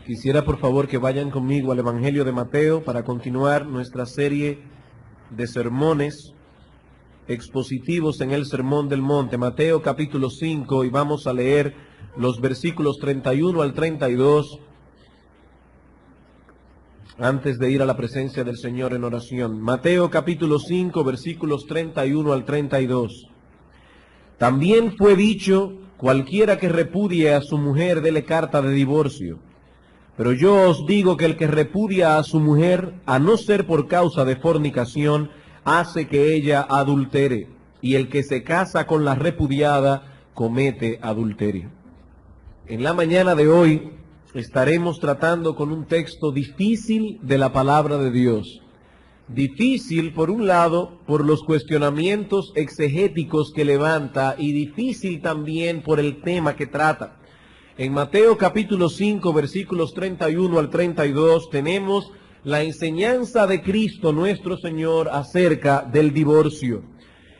Quisiera por favor que vayan conmigo al Evangelio de Mateo para continuar nuestra serie de sermones expositivos en el Sermón del Monte. Mateo capítulo 5, y vamos a leer los versículos 31 al 32 antes de ir a la presencia del Señor en oración. Mateo capítulo 5, versículos 31 al 32. También fue dicho: cualquiera que repudie a su mujer, dele carta de divorcio. Pero yo os digo que el que repudia a su mujer, a no ser por causa de fornicación, hace que ella adultere, y el que se casa con la repudiada comete adulterio. En la mañana de hoy estaremos tratando con un texto difícil de la palabra de Dios. Difícil, por un lado, por los cuestionamientos exegéticos que levanta, y difícil también por el tema que trata. En Mateo capítulo 5, versículos 31 al 32, tenemos la enseñanza de Cristo nuestro Señor acerca del divorcio.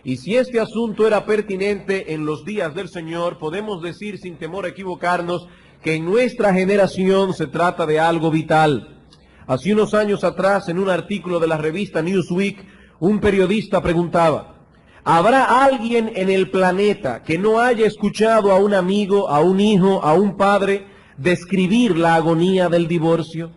Y si este asunto era pertinente en los días del Señor, podemos decir sin temor a equivocarnos que en nuestra generación se trata de algo vital. Hace unos años atrás, en un artículo de la revista Newsweek, un periodista preguntaba: ¿habrá alguien en el planeta que no haya escuchado a un amigo, a un hijo, a un padre describir la agonía del divorcio?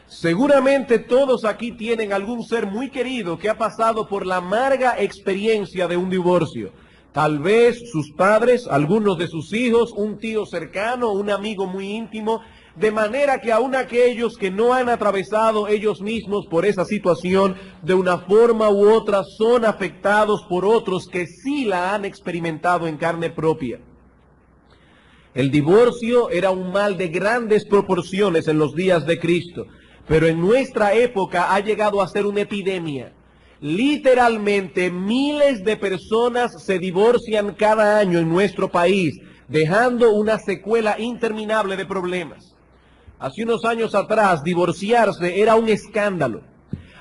Seguramente todos aquí tienen algún ser muy querido que ha pasado por la amarga experiencia de un divorcio. Tal vez sus padres, algunos de sus hijos, un tío cercano, un amigo muy íntimo, de manera que aún aquellos que no han atravesado ellos mismos por esa situación, de una forma u otra son afectados por otros que sí la han experimentado en carne propia. El divorcio era un mal de grandes proporciones en los días de Cristo, pero en nuestra época ha llegado a ser una epidemia. Literalmente miles de personas se divorcian cada año en nuestro país, dejando una secuela interminable de problemas. Hace unos años atrás, divorciarse era un escándalo.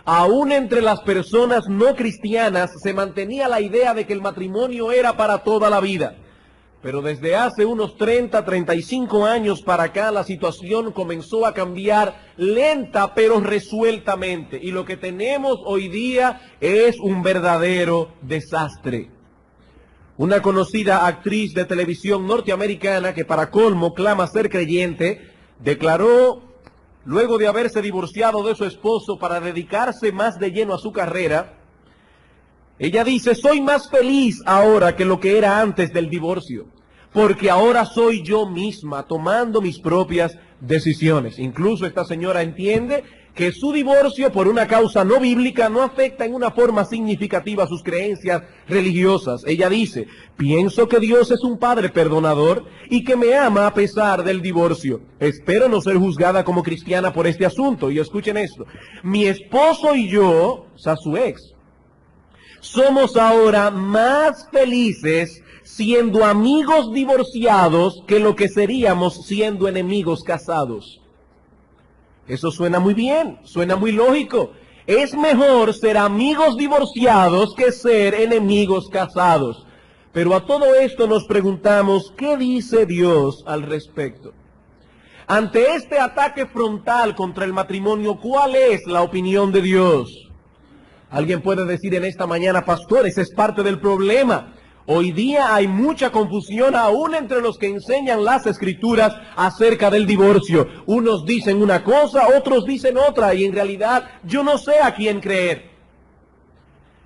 Aún entre las personas no cristianas se mantenía la idea de que el matrimonio era para toda la vida. Pero desde hace unos 35 años para acá, la situación comenzó a cambiar lenta pero resueltamente. Y lo que tenemos hoy día es un verdadero desastre. Una conocida actriz de televisión norteamericana, que para colmo clama ser creyente, declaró, luego de haberse divorciado de su esposo para dedicarse más de lleno a su carrera, ella dice: soy más feliz ahora que lo que era antes del divorcio, porque ahora soy yo misma tomando mis propias decisiones. Incluso esta señora entiende que su divorcio por una causa no bíblica no afecta en una forma significativa sus creencias religiosas. Ella dice: pienso que Dios es un Padre perdonador y que me ama a pesar del divorcio. Espero no ser juzgada como cristiana por este asunto. Y escuchen esto: mi esposo y yo, o sea, su ex, somos ahora más felices siendo amigos divorciados que lo que seríamos siendo enemigos casados. Eso suena muy bien, suena muy lógico. Es mejor ser amigos divorciados que ser enemigos casados. Pero a todo esto nos preguntamos: ¿qué dice Dios al respecto? Ante este ataque frontal contra el matrimonio, ¿cuál es la opinión de Dios? Alguien puede decir en esta mañana: pastor, ese es parte del problema. Hoy día hay mucha confusión aún entre los que enseñan las escrituras acerca del divorcio. Unos dicen una cosa, otros dicen otra, y en realidad yo no sé a quién creer.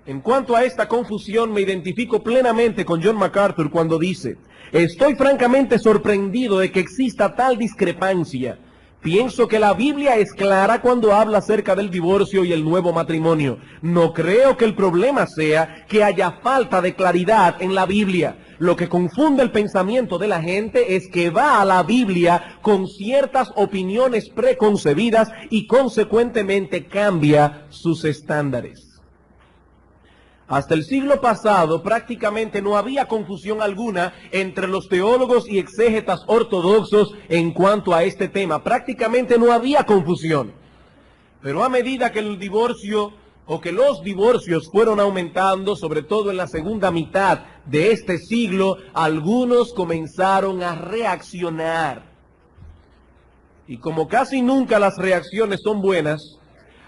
En cuanto a esta confusión, me identifico plenamente con John MacArthur cuando dice: estoy francamente sorprendido de que exista tal discrepancia. Pienso que la Biblia es clara cuando habla acerca del divorcio y el nuevo matrimonio. No creo que el problema sea que haya falta de claridad en la Biblia. Lo que confunde el pensamiento de la gente es que va a la Biblia con ciertas opiniones preconcebidas y consecuentemente cambia sus estándares. Hasta el siglo pasado prácticamente no había confusión alguna entre los teólogos y exégetas ortodoxos en cuanto a este tema. Prácticamente no había confusión. Pero a medida que el divorcio o que los divorcios fueron aumentando, sobre todo en la segunda mitad de este siglo, algunos comenzaron a reaccionar. Y como casi nunca las reacciones son buenas,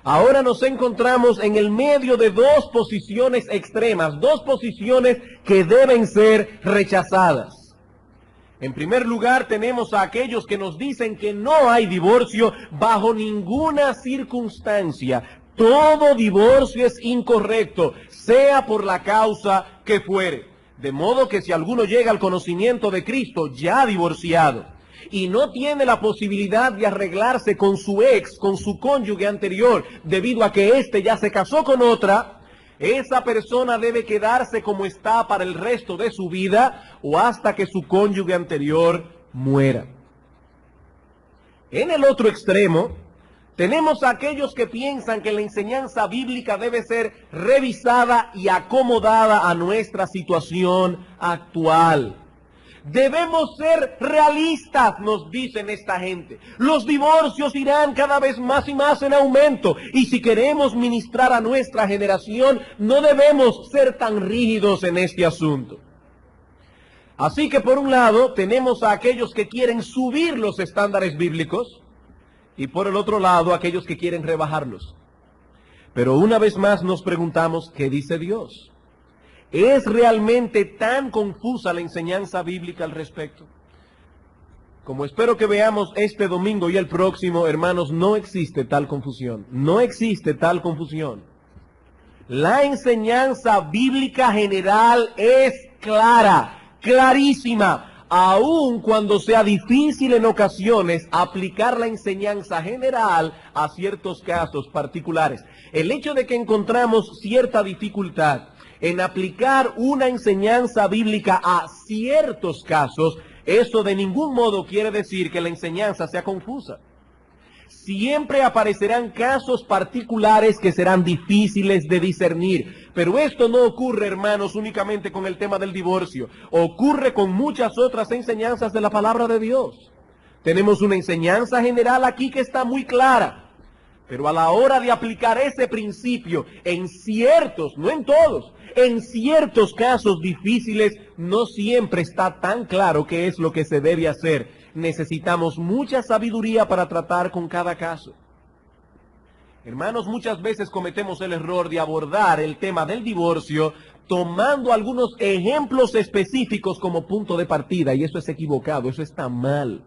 ahora nos encontramos en el medio de dos posiciones extremas, dos posiciones que deben ser rechazadas. En primer lugar, tenemos a aquellos que nos dicen que no hay divorcio bajo ninguna circunstancia. Todo divorcio es incorrecto, sea por la causa que fuere. De modo que si alguno llega al conocimiento de Cristo ya divorciado y no tiene la posibilidad de arreglarse con su ex, con su cónyuge anterior, debido a que éste ya se casó con otra, esa persona debe quedarse como está para el resto de su vida o hasta que su cónyuge anterior muera. En el otro extremo, tenemos a aquellos que piensan que la enseñanza bíblica debe ser revisada y acomodada a nuestra situación actual. Debemos ser realistas, nos dicen esta gente. Los divorcios irán cada vez más y más en aumento. Y si queremos ministrar a nuestra generación, no debemos ser tan rígidos en este asunto. Así que por un lado, tenemos a aquellos que quieren subir los estándares bíblicos y por el otro lado, aquellos que quieren rebajarlos. Pero una vez más nos preguntamos, ¿qué dice Dios? ¿Es realmente tan confusa la enseñanza bíblica al respecto? Como espero que veamos este domingo y el próximo, hermanos, no existe tal confusión. No existe tal confusión. La enseñanza bíblica general es clara, clarísima, aun cuando sea difícil en ocasiones aplicar la enseñanza general a ciertos casos particulares. El hecho de que encontramos cierta dificultad en aplicar una enseñanza bíblica a ciertos casos, eso de ningún modo quiere decir que la enseñanza sea confusa. Siempre aparecerán casos particulares que serán difíciles de discernir, pero esto no ocurre, hermanos, únicamente con el tema del divorcio, ocurre con muchas otras enseñanzas de la palabra de Dios. Tenemos una enseñanza general aquí que está muy clara, pero a la hora de aplicar ese principio en ciertos, no en todos, en ciertos casos difíciles, no siempre está tan claro qué es lo que se debe hacer. Necesitamos mucha sabiduría para tratar con cada caso. Hermanos, muchas veces cometemos el error de abordar el tema del divorcio tomando algunos ejemplos específicos como punto de partida, y eso es equivocado, eso está mal.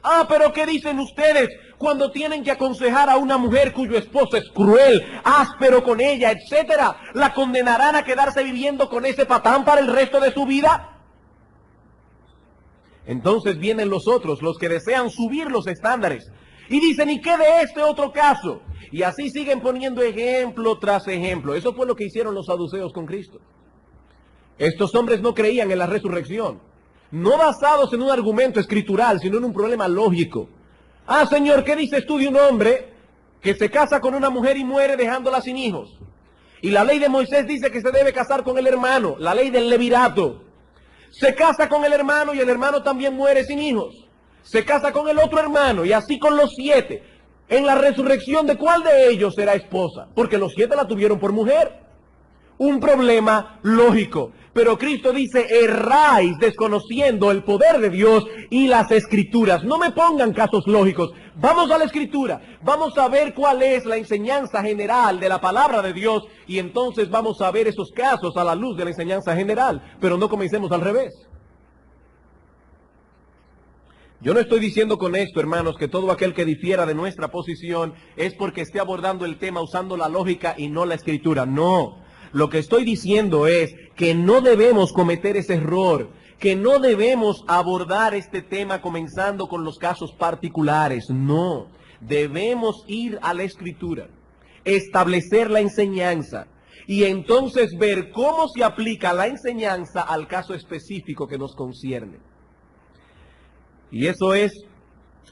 Ah, pero ¿qué dicen ustedes cuando tienen que aconsejar a una mujer cuyo esposo es cruel, áspero con ella, etcétera? ¿La condenarán a quedarse viviendo con ese patán para el resto de su vida? Entonces vienen los otros, los que desean subir los estándares, y dicen, ¿y qué de este otro caso? Y así siguen poniendo ejemplo tras ejemplo. Eso fue lo que hicieron los saduceos con Cristo. Estos hombres no creían en la resurrección. No basados en un argumento escritural, sino en un problema lógico. Ah, Señor, ¿qué dices tú de un hombre que se casa con una mujer y muere dejándola sin hijos? Y la ley de Moisés dice que se debe casar con el hermano, la ley del levirato. Se casa con el hermano y el hermano también muere sin hijos. Se casa con el otro hermano y así con los 7. En la resurrección, ¿de cuál de ellos será esposa? Porque los 7 la tuvieron por mujer. Un problema lógico. Pero Cristo dice, erráis desconociendo el poder de Dios y las Escrituras. No me pongan casos lógicos. Vamos a la Escritura. Vamos a ver cuál es la enseñanza general de la palabra de Dios. Y entonces vamos a ver esos casos a la luz de la enseñanza general. Pero no comencemos al revés. Yo no estoy diciendo con esto, hermanos, que todo aquel que difiera de nuestra posición es porque esté abordando el tema usando la lógica y no la Escritura. No. Lo que estoy diciendo es que no debemos cometer ese error, que no debemos abordar este tema comenzando con los casos particulares. No, debemos ir a la Escritura, establecer la enseñanza y entonces ver cómo se aplica la enseñanza al caso específico que nos concierne. Y eso es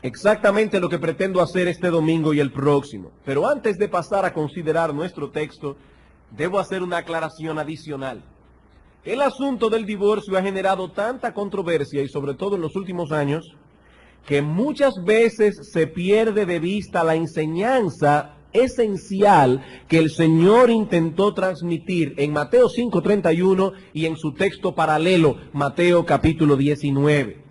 exactamente lo que pretendo hacer este domingo y el próximo. Pero antes de pasar a considerar nuestro texto, debo hacer una aclaración adicional. El asunto del divorcio ha generado tanta controversia, y sobre todo en los últimos años, que muchas veces se pierde de vista la enseñanza esencial que el Señor intentó transmitir en Mateo 5:31 y en su texto paralelo, Mateo capítulo 19.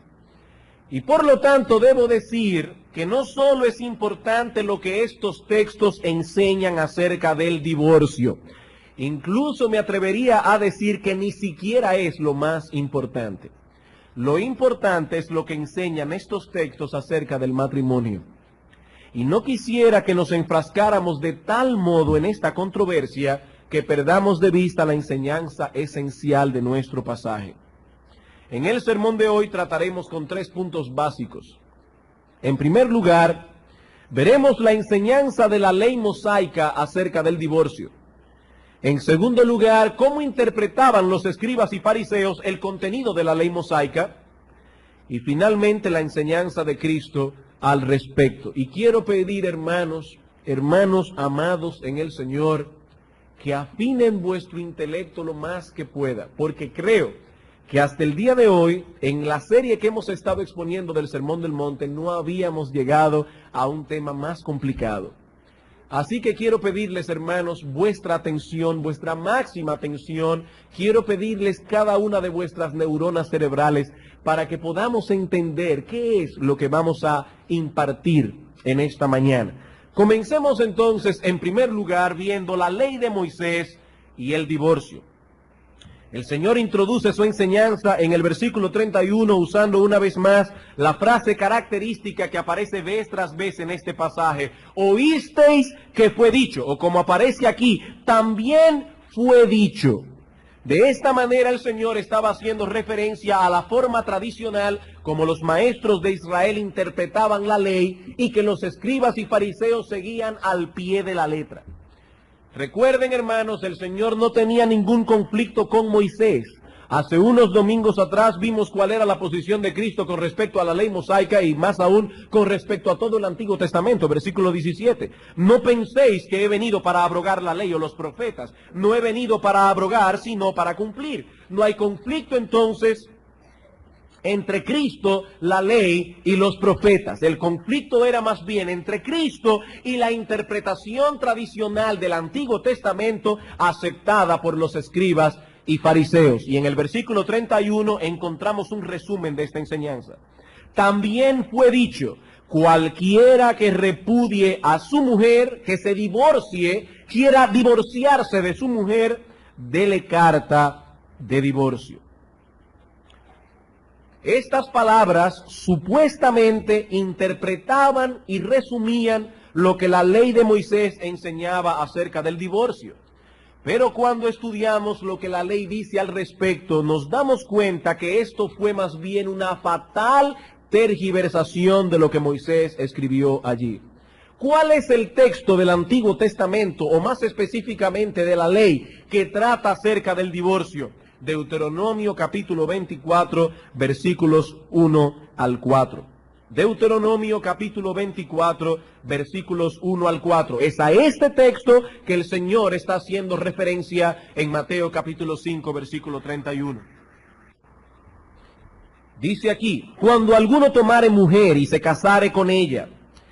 Y por lo tanto debo decir que no solo es importante lo que estos textos enseñan acerca del divorcio, incluso me atrevería a decir que ni siquiera es lo más importante. Lo importante es lo que enseñan estos textos acerca del matrimonio. Y no quisiera que nos enfrascáramos de tal modo en esta controversia que perdamos de vista la enseñanza esencial de nuestro pasaje. En el sermón de hoy trataremos con 3 puntos básicos. En primer lugar, veremos la enseñanza de la ley mosaica acerca del divorcio. En segundo lugar, cómo interpretaban los escribas y fariseos el contenido de la ley mosaica. Y finalmente, la enseñanza de Cristo al respecto. Y quiero pedir, hermanos amados en el Señor, que afinen vuestro intelecto lo más que pueda, porque creo que hasta el día de hoy, en la serie que hemos estado exponiendo del Sermón del Monte, no habíamos llegado a un tema más complicado. Así que quiero pedirles, hermanos, vuestra atención, vuestra máxima atención. Quiero pedirles cada una de vuestras neuronas cerebrales para que podamos entender qué es lo que vamos a impartir en esta mañana. Comencemos entonces, en primer lugar, viendo la ley de Moisés y el divorcio. El Señor introduce su enseñanza en el versículo 31 usando una vez más la frase característica que aparece vez tras vez en este pasaje. Oísteis que fue dicho, o como aparece aquí, también fue dicho. De esta manera el Señor estaba haciendo referencia a la forma tradicional como los maestros de Israel interpretaban la ley y que los escribas y fariseos seguían al pie de la letra. Recuerden, hermanos, el Señor no tenía ningún conflicto con Moisés. Hace unos domingos atrás vimos cuál era la posición de Cristo con respecto a la ley mosaica y más aún con respecto a todo el Antiguo Testamento, versículo 17. No penséis que he venido para abrogar la ley o los profetas. No he venido para abrogar, sino para cumplir. No hay conflicto entonces entre Cristo, la ley y los profetas. El conflicto era más bien entre Cristo y la interpretación tradicional del Antiguo Testamento aceptada por los escribas y fariseos. Y en el versículo 31 encontramos un resumen de esta enseñanza. También fue dicho, cualquiera que repudie a su mujer, que se divorcie, quiera divorciarse de su mujer, dele carta de divorcio. Estas palabras supuestamente interpretaban y resumían lo que la ley de Moisés enseñaba acerca del divorcio. Pero cuando estudiamos lo que la ley dice al respecto, nos damos cuenta que esto fue más bien una fatal tergiversación de lo que Moisés escribió allí. ¿Cuál es el texto del Antiguo Testamento, o más específicamente de la ley, que trata acerca del divorcio? Deuteronomio capítulo 24, versículos 1 al 4. Deuteronomio capítulo 24, versículos 1 al 4. Es a este texto que el Señor está haciendo referencia en Mateo capítulo 5, versículo 31. Dice aquí, cuando alguno tomare mujer y se casare con ella,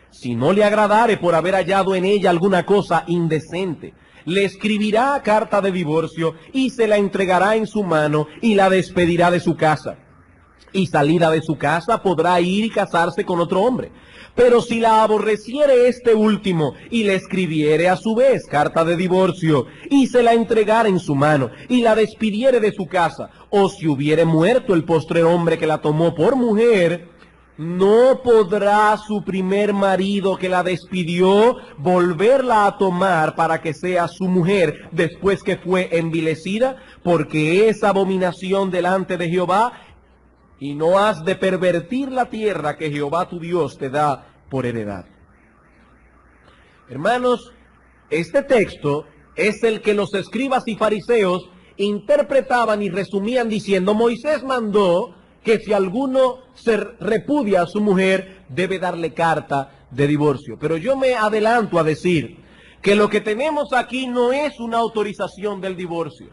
si no le agradare por haber hallado en ella alguna cosa indecente, le escribirá carta de divorcio y se la entregará en su mano y la despedirá de su casa. Y salida de su casa podrá ir y casarse con otro hombre. Pero si la aborreciere este último y le escribiere a su vez carta de divorcio y se la entregara en su mano y la despidiere de su casa, o si hubiere muerto el postrer hombre que la tomó por mujer, no podrá su primer marido que la despidió volverla a tomar para que sea su mujer después que fue envilecida, porque es abominación delante de Jehová, y no has de pervertir la tierra que Jehová tu Dios te da por heredad. Hermanos, este texto es el que los escribas y fariseos interpretaban y resumían diciendo, Moisés mandó que si alguno se repudia a su mujer, debe darle carta de divorcio. Pero yo me adelanto a decir que lo que tenemos aquí no es una autorización del divorcio,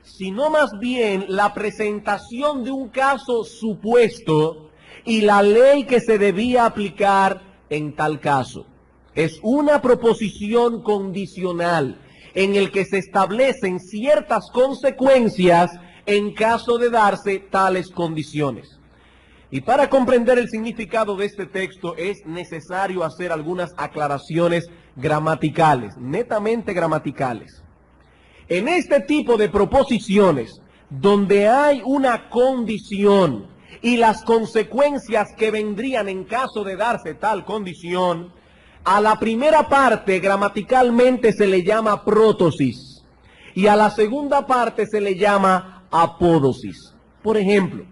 sino más bien la presentación de un caso supuesto y la ley que se debía aplicar en tal caso. Es una proposición condicional en el que se establecen ciertas consecuencias en caso de darse tales condiciones. Y para comprender el significado de este texto es necesario hacer algunas aclaraciones gramaticales, netamente gramaticales. En este tipo de proposiciones, donde hay una condición y las consecuencias que vendrían en caso de darse tal condición, a la primera parte gramaticalmente se le llama prótosis y a la segunda parte se le llama apódosis. Por ejemplo,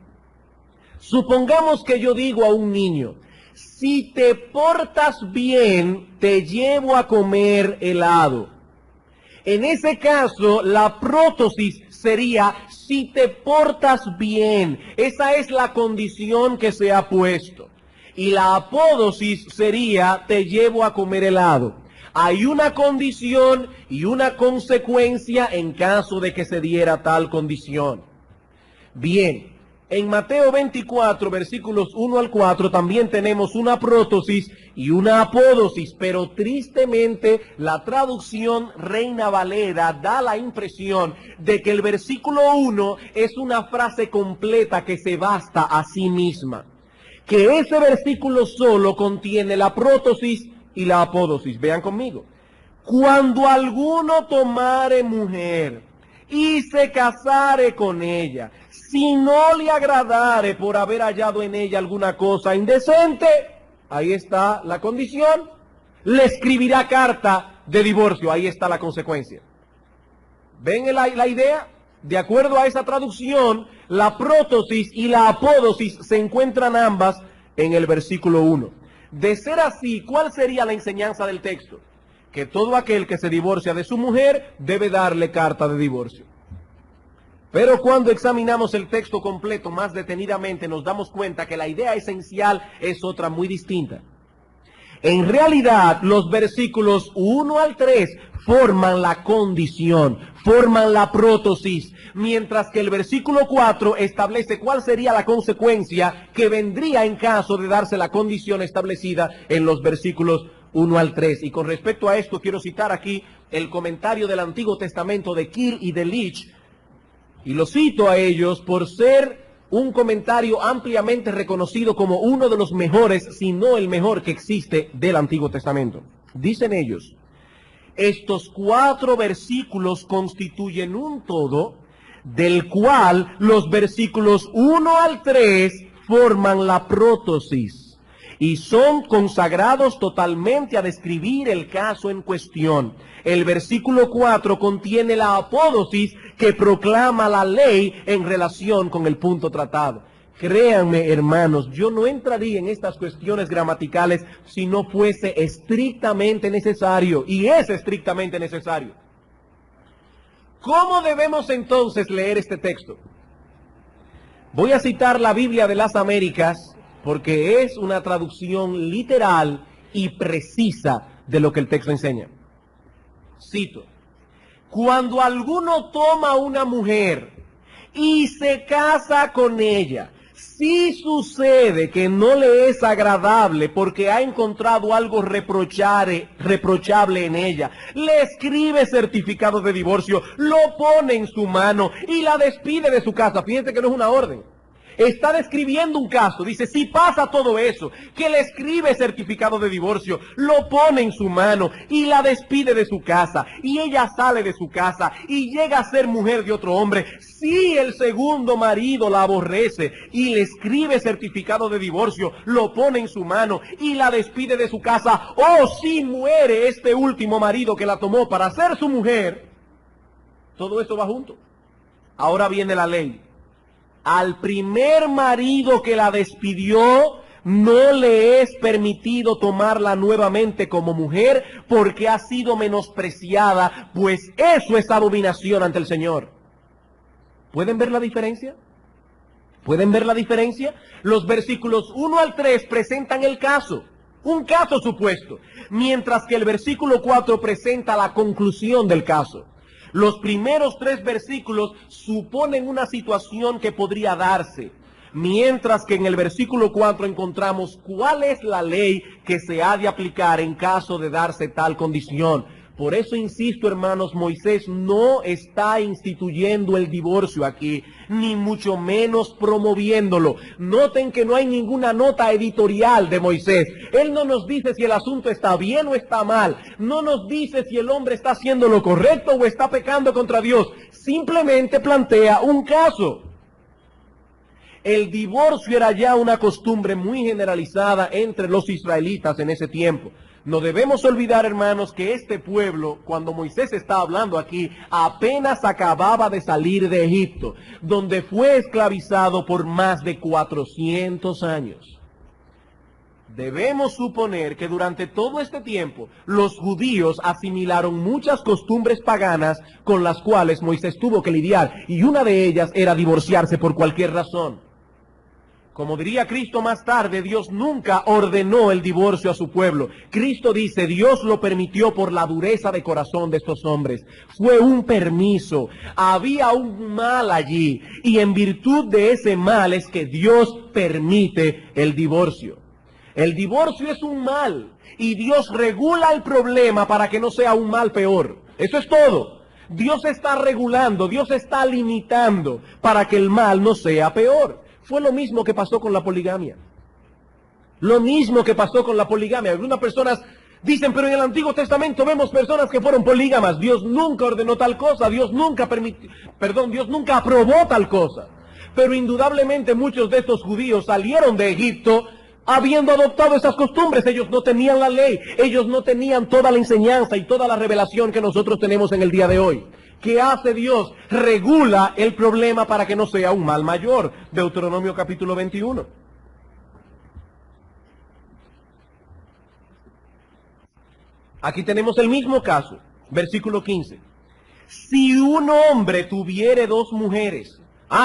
supongamos que yo digo a un niño, si te portas bien, te llevo a comer helado. En ese caso, la prótosis sería, si te portas bien. Esa es la condición que se ha puesto. Y la apódosis sería, te llevo a comer helado. Hay una condición y una consecuencia en caso de que se diera tal condición. Bien. En Mateo 24, versículos 1 al 4, también tenemos una prótosis y una apódosis, pero tristemente la traducción Reina Valera da la impresión de que el versículo 1 es una frase completa que se basta a sí misma. Que ese versículo solo contiene la prótosis y la apódosis. Vean conmigo. Cuando alguno tomare mujer y se casare con ella, si no le agradare por haber hallado en ella alguna cosa indecente, ahí está la condición, le escribirá carta de divorcio, ahí está la consecuencia. ¿Ven la idea? De acuerdo a esa traducción, la prótosis y la apódosis se encuentran ambas en el versículo 1. De ser así, ¿cuál sería la enseñanza del texto? Que todo aquel que se divorcia de su mujer debe darle carta de divorcio. Pero cuando examinamos el texto completo más detenidamente, nos damos cuenta que la idea esencial es otra muy distinta. En realidad, los versículos 1 al 3 forman la condición, forman la prótosis, mientras que el versículo 4 establece cuál sería la consecuencia que vendría en caso de darse la condición establecida en los versículos 1 al 3. Y con respecto a esto, quiero citar aquí el comentario del Antiguo Testamento de Kir y de Leach, y lo cito a ellos por ser un comentario ampliamente reconocido como uno de los mejores, si no el mejor que existe del Antiguo Testamento. Dicen ellos, estos 4 versículos constituyen un todo, del cual los versículos 1 al 3 forman la prótosis y son consagrados totalmente a describir el caso en cuestión. El versículo 4 contiene la apódosis que proclama la ley en relación con el punto tratado. Créanme, hermanos, yo no entraría en estas cuestiones gramaticales si no fuese estrictamente necesario, y es estrictamente necesario. ¿Cómo debemos entonces leer este texto? Voy a citar la Biblia de las Américas, porque es una traducción literal y precisa de lo que el texto enseña. Cito, cuando alguno toma una mujer y se casa con ella, si sucede que no le es agradable porque ha encontrado algo reprochable en ella, le escribe certificado de divorcio, lo pone en su mano y la despide de su casa. Fíjense que no es una orden. Está describiendo un caso, dice, si pasa todo eso, que le escribe certificado de divorcio, lo pone en su mano y la despide de su casa, y ella sale de su casa y llega a ser mujer de otro hombre, si el segundo marido la aborrece y le escribe certificado de divorcio, lo pone en su mano y la despide de su casa, o si muere este último marido que la tomó para ser su mujer, todo esto va junto. Ahora viene la ley. Al primer marido que la despidió, no le es permitido tomarla nuevamente como mujer porque ha sido menospreciada, pues eso es abominación ante el Señor. ¿Pueden ver la diferencia? ¿Pueden ver la diferencia? Los versículos 1 al 3 presentan el caso, un caso supuesto, mientras que el versículo 4 presenta la conclusión del caso. Los primeros 3 versículos suponen una situación que podría darse, mientras que en el versículo 4 encontramos cuál es la ley que se ha de aplicar en caso de darse tal condición. Por eso insisto, hermanos, Moisés no está instituyendo el divorcio aquí, ni mucho menos promoviéndolo. Noten que no hay ninguna nota editorial de Moisés. Él no nos dice si el asunto está bien o está mal. No nos dice si el hombre está haciendo lo correcto o está pecando contra Dios. Simplemente plantea un caso. El divorcio era ya una costumbre muy generalizada entre los israelitas en ese tiempo. No debemos olvidar, hermanos, que este pueblo, cuando Moisés está hablando aquí, apenas acababa de salir de Egipto, donde fue esclavizado por más de 400 años. Debemos suponer que durante todo este tiempo los judíos asimilaron muchas costumbres paganas con las cuales Moisés tuvo que lidiar, y una de ellas era divorciarse por cualquier razón. Como diría Cristo más tarde, Dios nunca ordenó el divorcio a su pueblo. Cristo dice, Dios lo permitió por la dureza de corazón de estos hombres. Fue un permiso. Había un mal allí. Y en virtud de ese mal es que Dios permite el divorcio. El divorcio es un mal. Y Dios regula el problema para que no sea un mal peor. Eso es todo. Dios está regulando, Dios está limitando para que el mal no sea peor. Fue lo mismo que pasó con la poligamia. Lo mismo que pasó con la poligamia. Algunas personas dicen, pero en el Antiguo Testamento vemos personas que fueron polígamas. Dios nunca ordenó tal cosa. Dios nunca aprobó tal cosa. Pero indudablemente muchos de estos judíos salieron de Egipto habiendo adoptado esas costumbres. Ellos no tenían la ley. Ellos no tenían toda la enseñanza y toda la revelación que nosotros tenemos en el día de hoy. ¿Qué hace Dios? Regula el problema para que no sea un mal mayor. Deuteronomio capítulo 21. Aquí tenemos el mismo caso. Versículo 15. Si un hombre tuviere dos mujeres.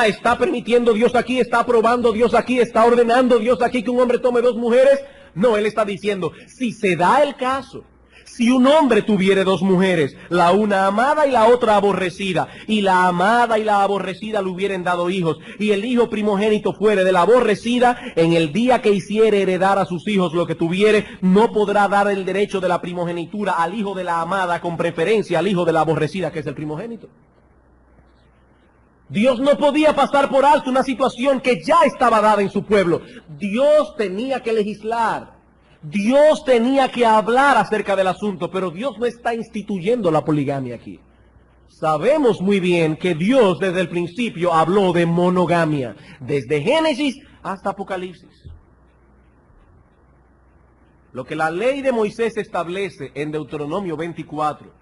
¿Está permitiendo Dios aquí? ¿Está aprobando Dios aquí? ¿Está ordenando Dios aquí que un hombre tome dos mujeres? No, Él está diciendo, si se da el caso. Si un hombre tuviere dos mujeres, la una amada y la otra aborrecida, y la amada y la aborrecida le hubieren dado hijos, y el hijo primogénito fuere de la aborrecida, en el día que hiciere heredar a sus hijos lo que tuviere, no podrá dar el derecho de la primogenitura al hijo de la amada con preferencia al hijo de la aborrecida, que es el primogénito. Dios no podía pasar por alto una situación que ya estaba dada en su pueblo. Dios tenía que legislar. Dios tenía que hablar acerca del asunto, pero Dios no está instituyendo la poligamia aquí. Sabemos muy bien que Dios desde el principio habló de monogamia, desde Génesis hasta Apocalipsis. Lo que la ley de Moisés establece en Deuteronomio 24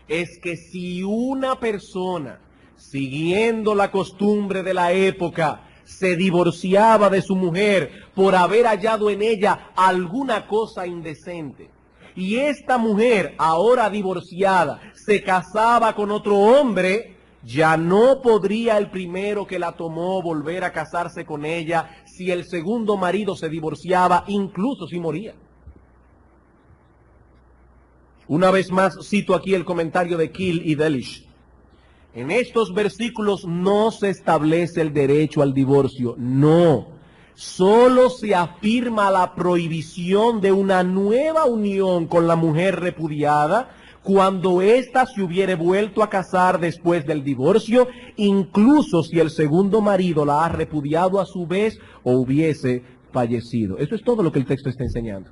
es que si una persona, siguiendo la costumbre de la época, se divorciaba de su mujer por haber hallado en ella alguna cosa indecente, y esta mujer, ahora divorciada, se casaba con otro hombre, ya no podría el primero que la tomó volver a casarse con ella si el segundo marido se divorciaba, incluso si moría. Una vez más cito aquí el comentario de Kiel y Delitzsch. En estos versículos no se establece el derecho al divorcio, no. Solo se afirma la prohibición de una nueva unión con la mujer repudiada cuando ésta se hubiere vuelto a casar después del divorcio, incluso si el segundo marido la ha repudiado a su vez o hubiese fallecido. Eso es todo lo que el texto está enseñando.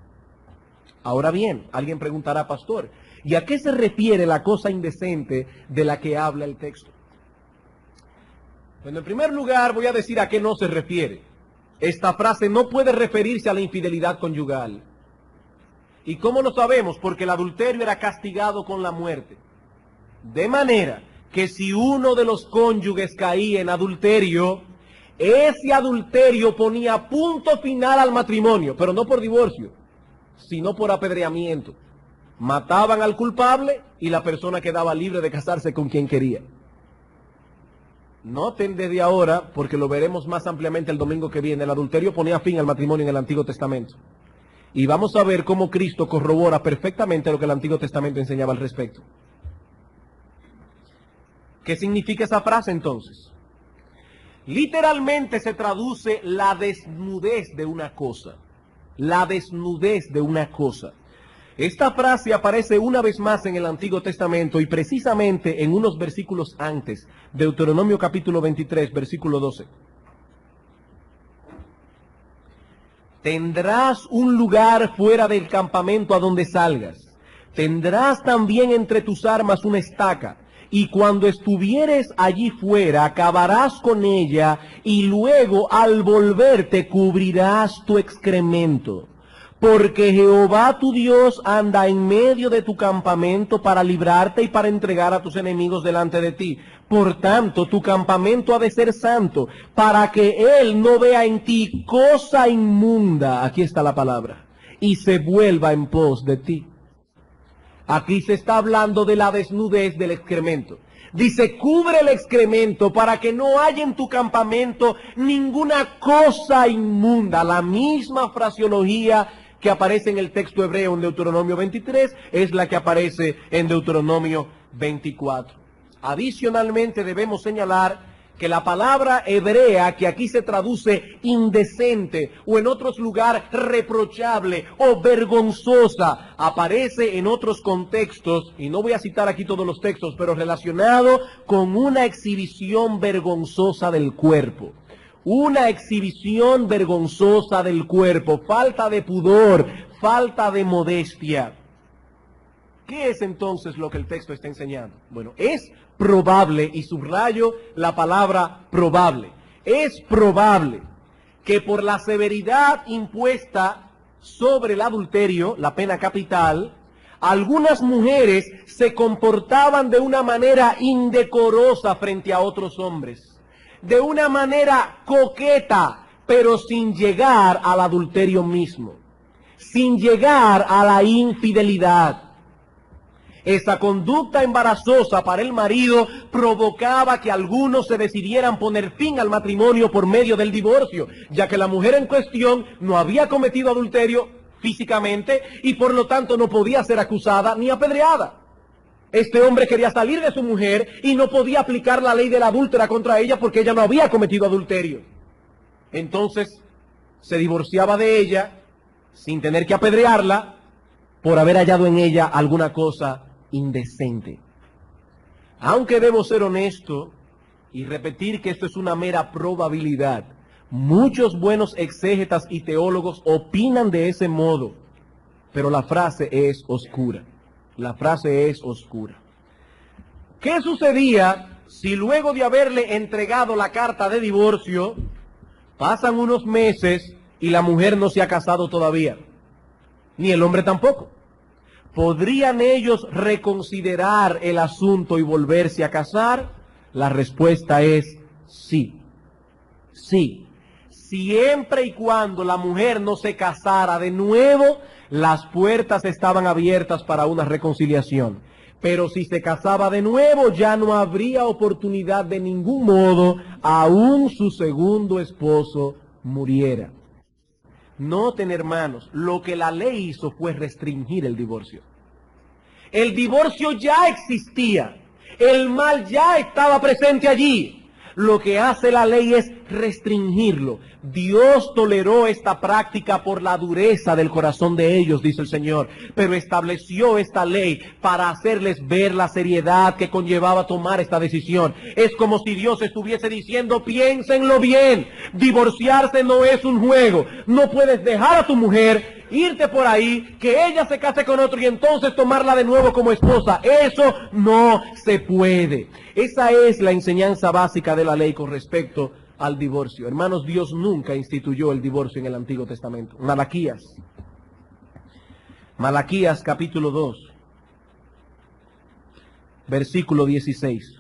Ahora bien, alguien preguntará, pastor, ¿y a qué se refiere la cosa indecente de la que habla el texto? Bueno, en primer lugar voy a decir a qué no se refiere. Esta frase no puede referirse a la infidelidad conyugal. ¿Y cómo lo sabemos? Porque el adulterio era castigado con la muerte. De manera que si uno de los cónyuges caía en adulterio, ese adulterio ponía punto final al matrimonio, pero no por divorcio, sino por apedreamiento. Mataban al culpable y la persona quedaba libre de casarse con quien quería. Noten desde ahora, porque lo veremos más ampliamente el domingo que viene, el adulterio ponía fin al matrimonio en el Antiguo Testamento. Y vamos a ver cómo Cristo corrobora perfectamente lo que el Antiguo Testamento enseñaba al respecto. ¿Qué significa esa frase entonces? Literalmente se traduce la desnudez de una cosa. La desnudez de una cosa. Esta frase aparece una vez más en el Antiguo Testamento y precisamente en unos versículos antes, Deuteronomio capítulo 23, versículo 12. Tendrás un lugar fuera del campamento a donde salgas. Tendrás también entre tus armas una estaca, y cuando estuvieres allí fuera, acabarás con ella, y luego al volverte cubrirás tu excremento. Porque Jehová tu Dios anda en medio de tu campamento para librarte y para entregar a tus enemigos delante de ti. Por tanto, tu campamento ha de ser santo, para que Él no vea en ti cosa inmunda, aquí está la palabra, y se vuelva en pos de ti. Aquí se está hablando de la desnudez del excremento. Dice, cubre el excremento para que no haya en tu campamento ninguna cosa inmunda. La misma fraseología que aparece en el texto hebreo en Deuteronomio 23 es la que aparece en Deuteronomio 24. Adicionalmente debemos señalar que la palabra hebrea que aquí se traduce indecente o en otros lugares reprochable o vergonzosa aparece en otros contextos, y no voy a citar aquí todos los textos, pero relacionado con una exhibición vergonzosa del cuerpo. Una exhibición vergonzosa del cuerpo, falta de pudor, falta de modestia. ¿Qué es entonces lo que el texto está enseñando? Bueno, es probable, y subrayo la palabra probable, es probable que por la severidad impuesta sobre el adulterio, la pena capital, algunas mujeres se comportaban de una manera indecorosa frente a otros hombres, de una manera coqueta, pero sin llegar al adulterio mismo, sin llegar a la infidelidad. Esa conducta embarazosa para el marido provocaba que algunos se decidieran poner fin al matrimonio por medio del divorcio, ya que la mujer en cuestión no había cometido adulterio físicamente y por lo tanto no podía ser acusada ni apedreada. Este hombre quería salir de su mujer y no podía aplicar la ley de la adúltera contra ella porque ella no había cometido adulterio. Entonces se divorciaba de ella sin tener que apedrearla por haber hallado en ella alguna cosa indecente. Aunque debo ser honesto y repetir que esto es una mera probabilidad, muchos buenos exégetas y teólogos opinan de ese modo, pero la frase es oscura. La frase es oscura. ¿Qué sucedía si luego de haberle entregado la carta de divorcio, pasan unos meses y la mujer no se ha casado todavía? Ni el hombre tampoco. ¿Podrían ellos reconsiderar el asunto y volverse a casar? La respuesta es sí. Sí. Siempre y cuando la mujer no se casara de nuevo, las puertas estaban abiertas para una reconciliación. Pero si se casaba de nuevo, ya no habría oportunidad de ningún modo, aún su segundo esposo muriera. Noten, hermanos, lo que la ley hizo fue restringir el divorcio. El divorcio ya existía, el mal ya estaba presente allí. Lo que hace la ley es restringirlo. Dios toleró esta práctica por la dureza del corazón de ellos, dice el Señor, pero estableció esta ley para hacerles ver la seriedad que conllevaba tomar esta decisión. Es como si Dios estuviese diciendo, piénsenlo bien, divorciarse no es un juego, no puedes dejar a tu mujer, irte por ahí, que ella se case con otro y entonces tomarla de nuevo como esposa. Eso no se puede. Esa es la enseñanza básica de la ley con respecto al divorcio. Hermanos, Dios nunca instituyó el divorcio en el Antiguo Testamento. Malaquías capítulo 2, versículo 16.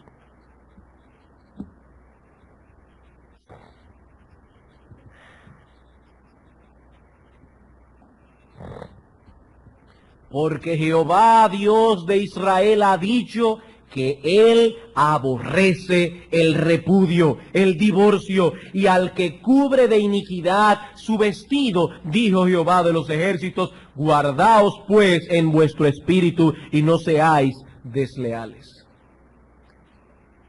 Porque Jehová, Dios de Israel, ha dicho que Él aborrece el repudio, el divorcio, y al que cubre de iniquidad su vestido, dijo Jehová de los ejércitos, guardaos pues en vuestro espíritu y no seáis desleales.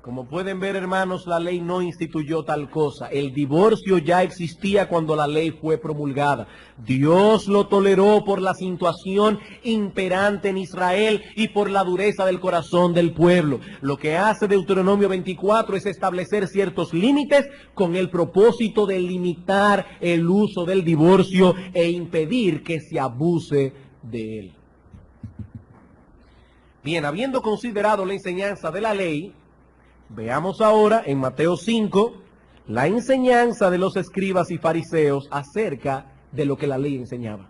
Como pueden ver, hermanos, la ley no instituyó tal cosa. El divorcio ya existía cuando la ley fue promulgada. Dios lo toleró por la situación imperante en Israel y por la dureza del corazón del pueblo. Lo que hace Deuteronomio 24 es establecer ciertos límites con el propósito de limitar el uso del divorcio e impedir que se abuse de él. Bien, habiendo considerado la enseñanza de la ley, veamos ahora en Mateo 5 la enseñanza de los escribas y fariseos acerca de lo que la ley enseñaba.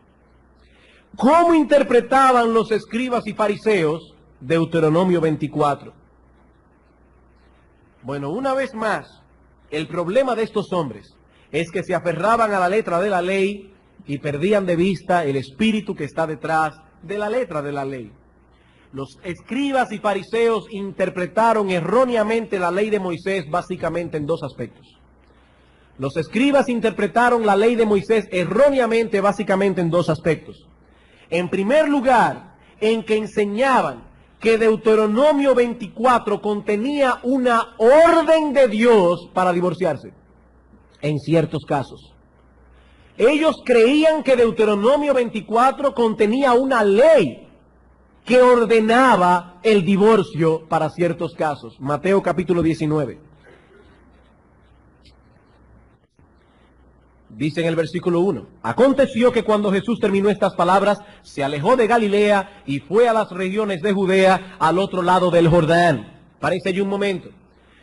¿Cómo interpretaban los escribas y fariseos Deuteronomio 24? Bueno, una vez más, el problema de estos hombres es que se aferraban a la letra de la ley y perdían de vista el espíritu que está detrás de la letra de la ley. Los escribas y fariseos interpretaron erróneamente la ley de Moisés básicamente en dos aspectos. Los escribas interpretaron la ley de Moisés erróneamente básicamente en dos aspectos. En primer lugar, en que enseñaban que Deuteronomio 24 contenía una orden de Dios para divorciarse, en ciertos casos. Ellos creían que Deuteronomio 24 contenía una ley que ordenaba el divorcio para ciertos casos. Mateo capítulo 19. Dice en el versículo 1, aconteció que cuando Jesús terminó estas palabras, se alejó de Galilea y fue a las regiones de Judea, al otro lado del Jordán. Parece allí un momento.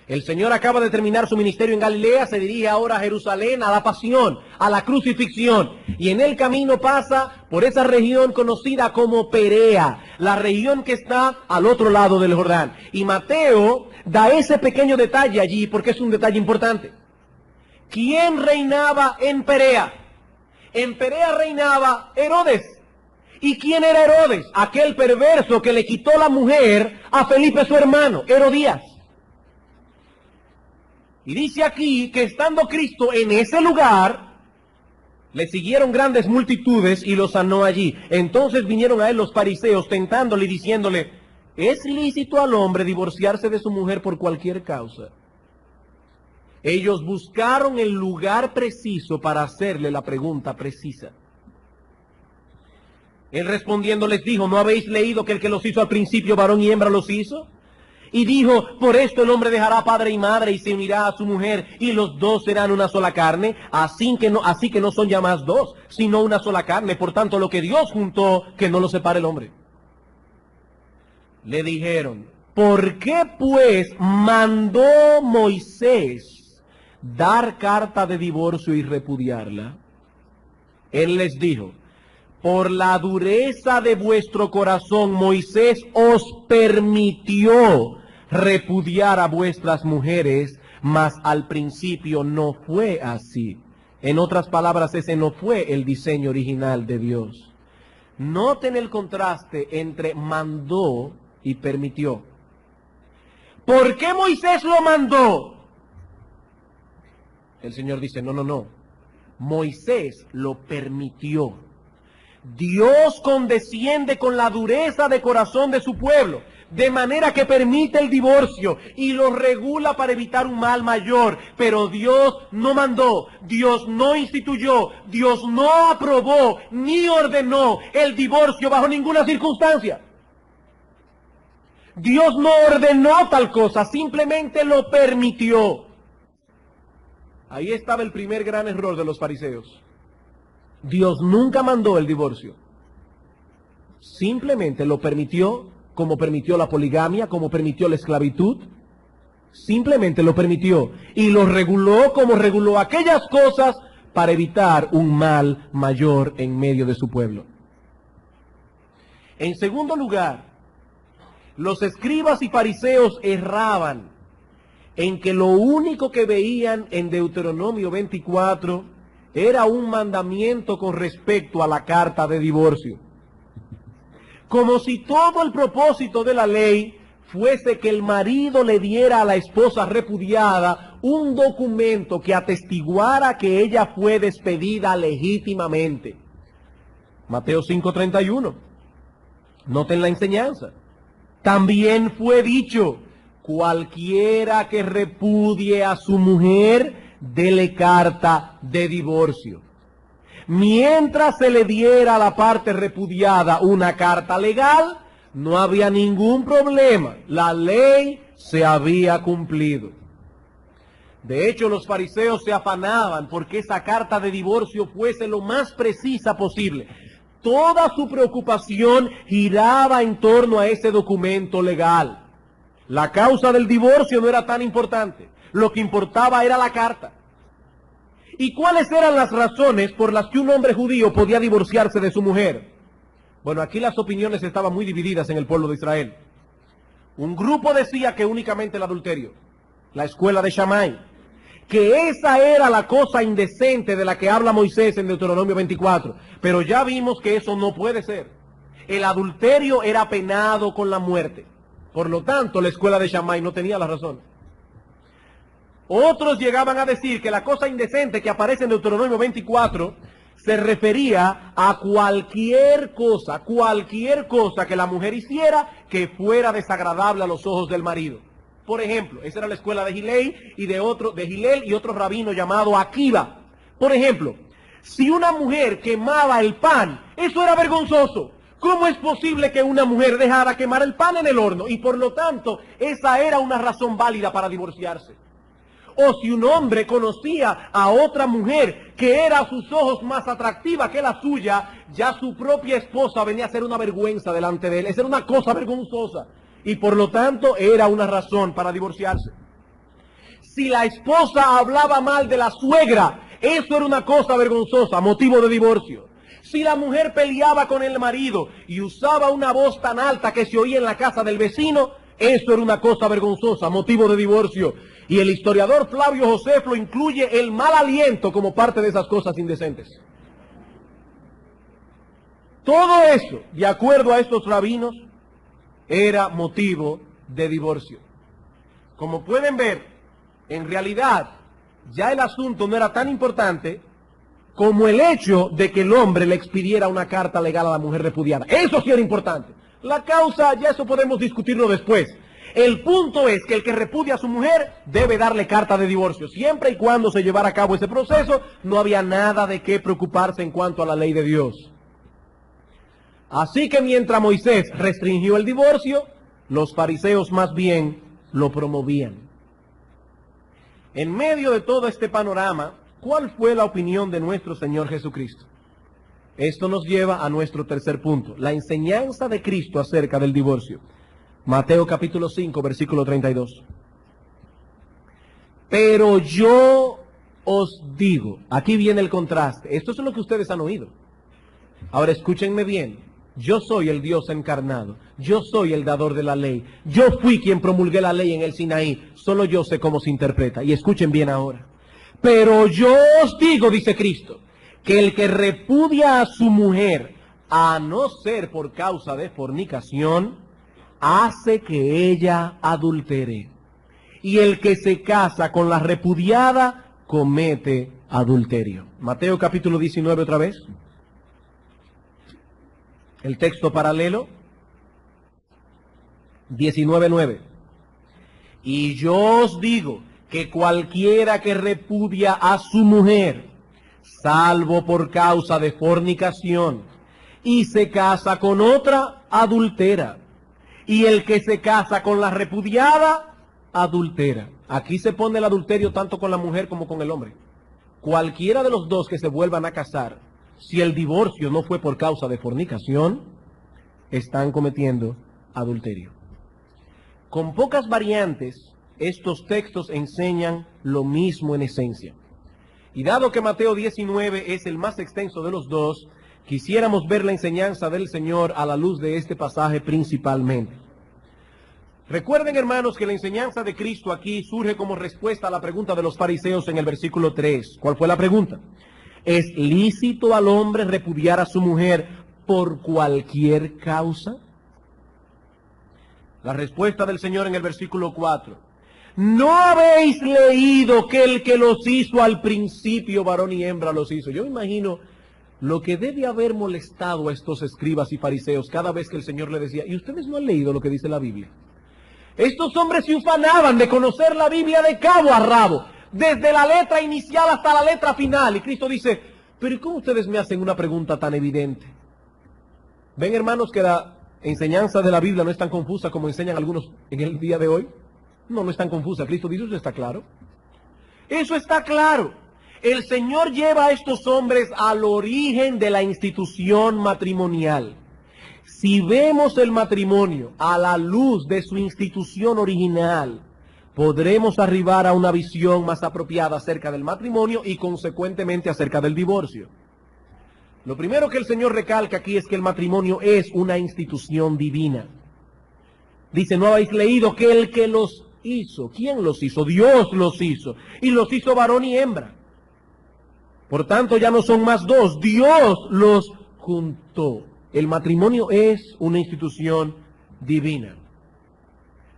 El Señor acaba de terminar su ministerio en Galilea, se dirige ahora a Jerusalén, a la pasión, a la crucifixión. Y en el camino pasa por esa región conocida como Perea, la región que está al otro lado del Jordán. Y Mateo da ese pequeño detalle allí porque es un detalle importante. ¿Quién reinaba en Perea? En Perea reinaba Herodes. ¿Y quién era Herodes? Aquel perverso que le quitó la mujer a Felipe su hermano, Herodías. Y dice aquí que estando Cristo en ese lugar, le siguieron grandes multitudes y lo sanó allí. Entonces vinieron a él los fariseos tentándole y diciéndole, ¿es lícito al hombre divorciarse de su mujer por cualquier causa? Ellos buscaron el lugar preciso para hacerle la pregunta precisa. Él respondiendo les dijo, ¿no habéis leído que el que los hizo al principio varón y hembra los hizo? Y dijo, por esto el hombre dejará padre y madre y se unirá a su mujer y los dos serán una sola carne, así que no son ya más dos, sino una sola carne. Por tanto, lo que Dios juntó, que no lo separe el hombre. Le dijeron, ¿por qué pues mandó Moisés dar carta de divorcio y repudiarla? Él les dijo, por la dureza de vuestro corazón, Moisés os permitió repudiar a vuestras mujeres, mas al principio no fue así. En otras palabras, ese no fue el diseño original de Dios. Noten el contraste entre mandó y permitió. ¿Por qué Moisés lo mandó? El Señor dice, no. Moisés lo permitió. Dios condesciende con la dureza de corazón de su pueblo, de manera que permite el divorcio y lo regula para evitar un mal mayor. Pero Dios no mandó, Dios no instituyó, Dios no aprobó ni ordenó el divorcio bajo ninguna circunstancia. Dios no ordenó tal cosa, simplemente lo permitió. Ahí estaba el primer gran error de los fariseos. Dios nunca mandó el divorcio. Simplemente lo permitió, como permitió la poligamia, como permitió la esclavitud. Simplemente lo permitió y lo reguló como reguló aquellas cosas para evitar un mal mayor en medio de su pueblo. En segundo lugar, los escribas y fariseos erraban en que lo único que veían en Deuteronomio 24 era un mandamiento con respecto a la carta de divorcio. Como si todo el propósito de la ley fuese que el marido le diera a la esposa repudiada un documento que atestiguara que ella fue despedida legítimamente. Mateo 5:31. Noten la enseñanza. También fue dicho, cualquiera que repudie a su mujer, dele carta de divorcio. Mientras se le diera a la parte repudiada una carta legal, no había ningún problema. La ley se había cumplido. De hecho, los fariseos se afanaban porque esa carta de divorcio fuese lo más precisa posible. Toda su preocupación giraba en torno a ese documento legal. La causa del divorcio no era tan importante. Lo que importaba era la carta. ¿Y cuáles eran las razones por las que un hombre judío podía divorciarse de su mujer? Bueno, aquí las opiniones estaban muy divididas en el pueblo de Israel. Un grupo decía que únicamente el adulterio, la escuela de Shammai, que esa era la cosa indecente de la que habla Moisés en Deuteronomio 24. Pero ya vimos que eso no puede ser. El adulterio era penado con la muerte. Por lo tanto, la escuela de Shammai no tenía la razón. Otros llegaban a decir que la cosa indecente que aparece en Deuteronomio 24 se refería a cualquier cosa que la mujer hiciera que fuera desagradable a los ojos del marido. Por ejemplo, esa era la escuela de Hillel y otro rabino llamado Akiva. Por ejemplo, si una mujer quemaba el pan, eso era vergonzoso. ¿Cómo es posible que una mujer dejara quemar el pan en el horno? Y por lo tanto, esa era una razón válida para divorciarse. O si un hombre conocía a otra mujer que era a sus ojos más atractiva que la suya, ya su propia esposa venía a ser una vergüenza delante de él. Esa era una cosa vergonzosa. Y por lo tanto era una razón para divorciarse. Si la esposa hablaba mal de la suegra, eso era una cosa vergonzosa, motivo de divorcio. Si la mujer peleaba con el marido y usaba una voz tan alta que se oía en la casa del vecino, eso era una cosa vergonzosa, motivo de divorcio. Y el historiador Flavio Josefo incluye el mal aliento como parte de esas cosas indecentes. Todo eso, de acuerdo a estos rabinos, era motivo de divorcio. Como pueden ver, en realidad, ya el asunto no era tan importante como el hecho de que el hombre le expidiera una carta legal a la mujer repudiada. Eso sí era importante. La causa, ya eso podemos discutirlo después. El punto es que el que repudia a su mujer debe darle carta de divorcio. Siempre y cuando se llevara a cabo ese proceso, no había nada de qué preocuparse en cuanto a la ley de Dios. Así que mientras Moisés restringió el divorcio, los fariseos más bien lo promovían. En medio de todo este panorama, ¿cuál fue la opinión de nuestro Señor Jesucristo? Esto nos lleva a nuestro tercer punto, la enseñanza de Cristo acerca del divorcio. Mateo capítulo 5, versículo 32. Pero yo os digo, aquí viene el contraste, esto es lo que ustedes han oído. Ahora escúchenme bien, yo soy el Dios encarnado, yo soy el dador de la ley, yo fui quien promulgué la ley en el Sinaí, solo yo sé cómo se interpreta, y escuchen bien ahora. Pero yo os digo, dice Cristo, que el que repudia a su mujer, a no ser por causa de fornicación, hace que ella adultere. Y el que se casa con la repudiada, comete adulterio. Mateo capítulo 19 otra vez. El texto paralelo. 19:9. Y yo os digo que cualquiera que repudia a su mujer, salvo por causa de fornicación, y se casa con otra, adultera. Y el que se casa con la repudiada, adultera. Aquí se pone el adulterio tanto con la mujer como con el hombre. Cualquiera de los dos que se vuelvan a casar, si el divorcio no fue por causa de fornicación, están cometiendo adulterio. Con pocas variantes, estos textos enseñan lo mismo en esencia. Y dado que Mateo 19 es el más extenso de los dos, quisiéramos ver la enseñanza del Señor a la luz de este pasaje principalmente. Recuerden, hermanos, que la enseñanza de Cristo aquí surge como respuesta a la pregunta de los fariseos en el versículo 3. ¿Cuál fue la pregunta? ¿Es lícito al hombre repudiar a su mujer por cualquier causa? La respuesta del Señor en el versículo 4. ¿No habéis leído que el que los hizo al principio, varón y hembra, los hizo? Yo me imagino lo que debe haber molestado a estos escribas y fariseos cada vez que el Señor le decía, ¿y ustedes no han leído lo que dice la Biblia? Estos hombres se ufanaban de conocer la Biblia de cabo a rabo, desde la letra inicial hasta la letra final. Y Cristo dice, pero ¿cómo ustedes me hacen una pregunta tan evidente? ¿Ven, hermanos, que la enseñanza de la Biblia no es tan confusa como enseñan algunos en el día de hoy? No es tan confusa. Cristo dice, eso está claro. Eso está claro. El Señor lleva a estos hombres al origen de la institución matrimonial. Si vemos el matrimonio a la luz de su institución original, podremos arribar a una visión más apropiada acerca del matrimonio y consecuentemente acerca del divorcio. Lo primero que el Señor recalca aquí es que el matrimonio es una institución divina. Dice, ¿no habéis leído que el que los hizo? ¿Quién los hizo? Dios los hizo. Y los hizo varón y hembra. Por tanto, ya no son más dos. Dios los juntó. El matrimonio es una institución divina.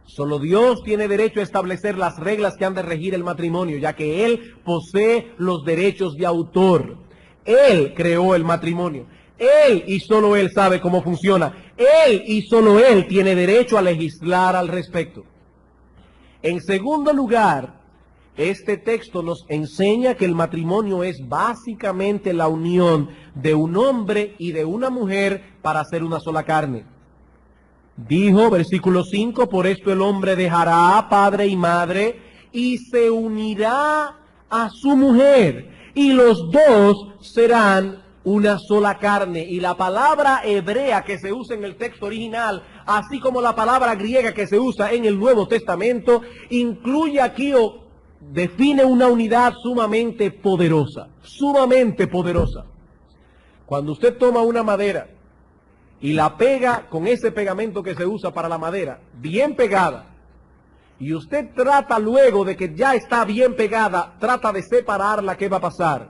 Solo Dios tiene derecho a establecer las reglas que han de regir el matrimonio, ya que Él posee los derechos de autor. Él creó el matrimonio. Él y solo Él sabe cómo funciona. Él y solo Él tiene derecho a legislar al respecto. En segundo lugar, este texto nos enseña que el matrimonio es básicamente la unión de un hombre y de una mujer para hacer una sola carne. Dijo, versículo 5, por esto el hombre dejará a padre y madre y se unirá a su mujer y los dos serán una sola carne. Y la palabra hebrea que se usa en el texto original, así como la palabra griega que se usa en el Nuevo Testamento, incluye aquí o define una unidad sumamente poderosa, sumamente poderosa. Cuando usted toma una madera y la pega con ese pegamento que se usa para la madera, bien pegada, y usted trata luego de que ya está bien pegada, trata de separarla, ¿qué va a pasar?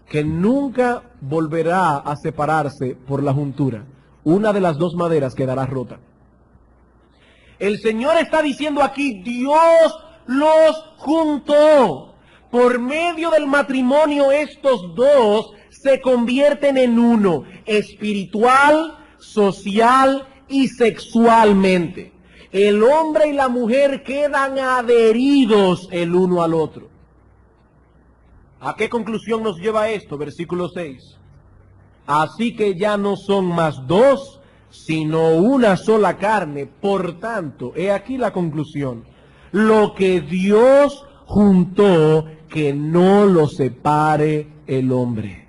Que nunca volverá a separarse por la juntura. Una de las dos maderas quedará rota. El Señor está diciendo aquí, Dios los juntó. Por medio del matrimonio estos dos se convierten en uno, espiritual, social y sexualmente. El hombre y la mujer quedan adheridos el uno al otro. ¿A qué conclusión nos lleva esto? Versículo 6. Así que ya no son más dos, sino una sola carne. Por tanto, he aquí la conclusión. Lo que Dios juntó, que no lo separe el hombre.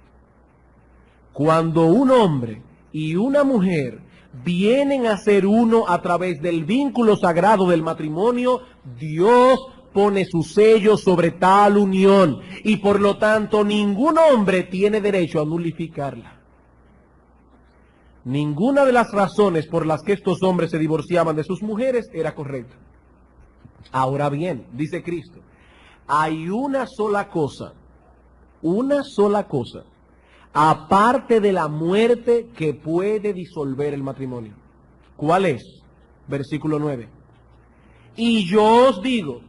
Cuando un hombre y una mujer vienen a ser uno a través del vínculo sagrado del matrimonio, Dios pone su sello sobre tal unión y por lo tanto ningún hombre tiene derecho a nulificarla. Ninguna de las razones por las que estos hombres se divorciaban de sus mujeres era correcta. Ahora bien, dice Cristo, hay una sola cosa, aparte de la muerte que puede disolver el matrimonio. ¿Cuál es? Versículo 9. Y yo os digo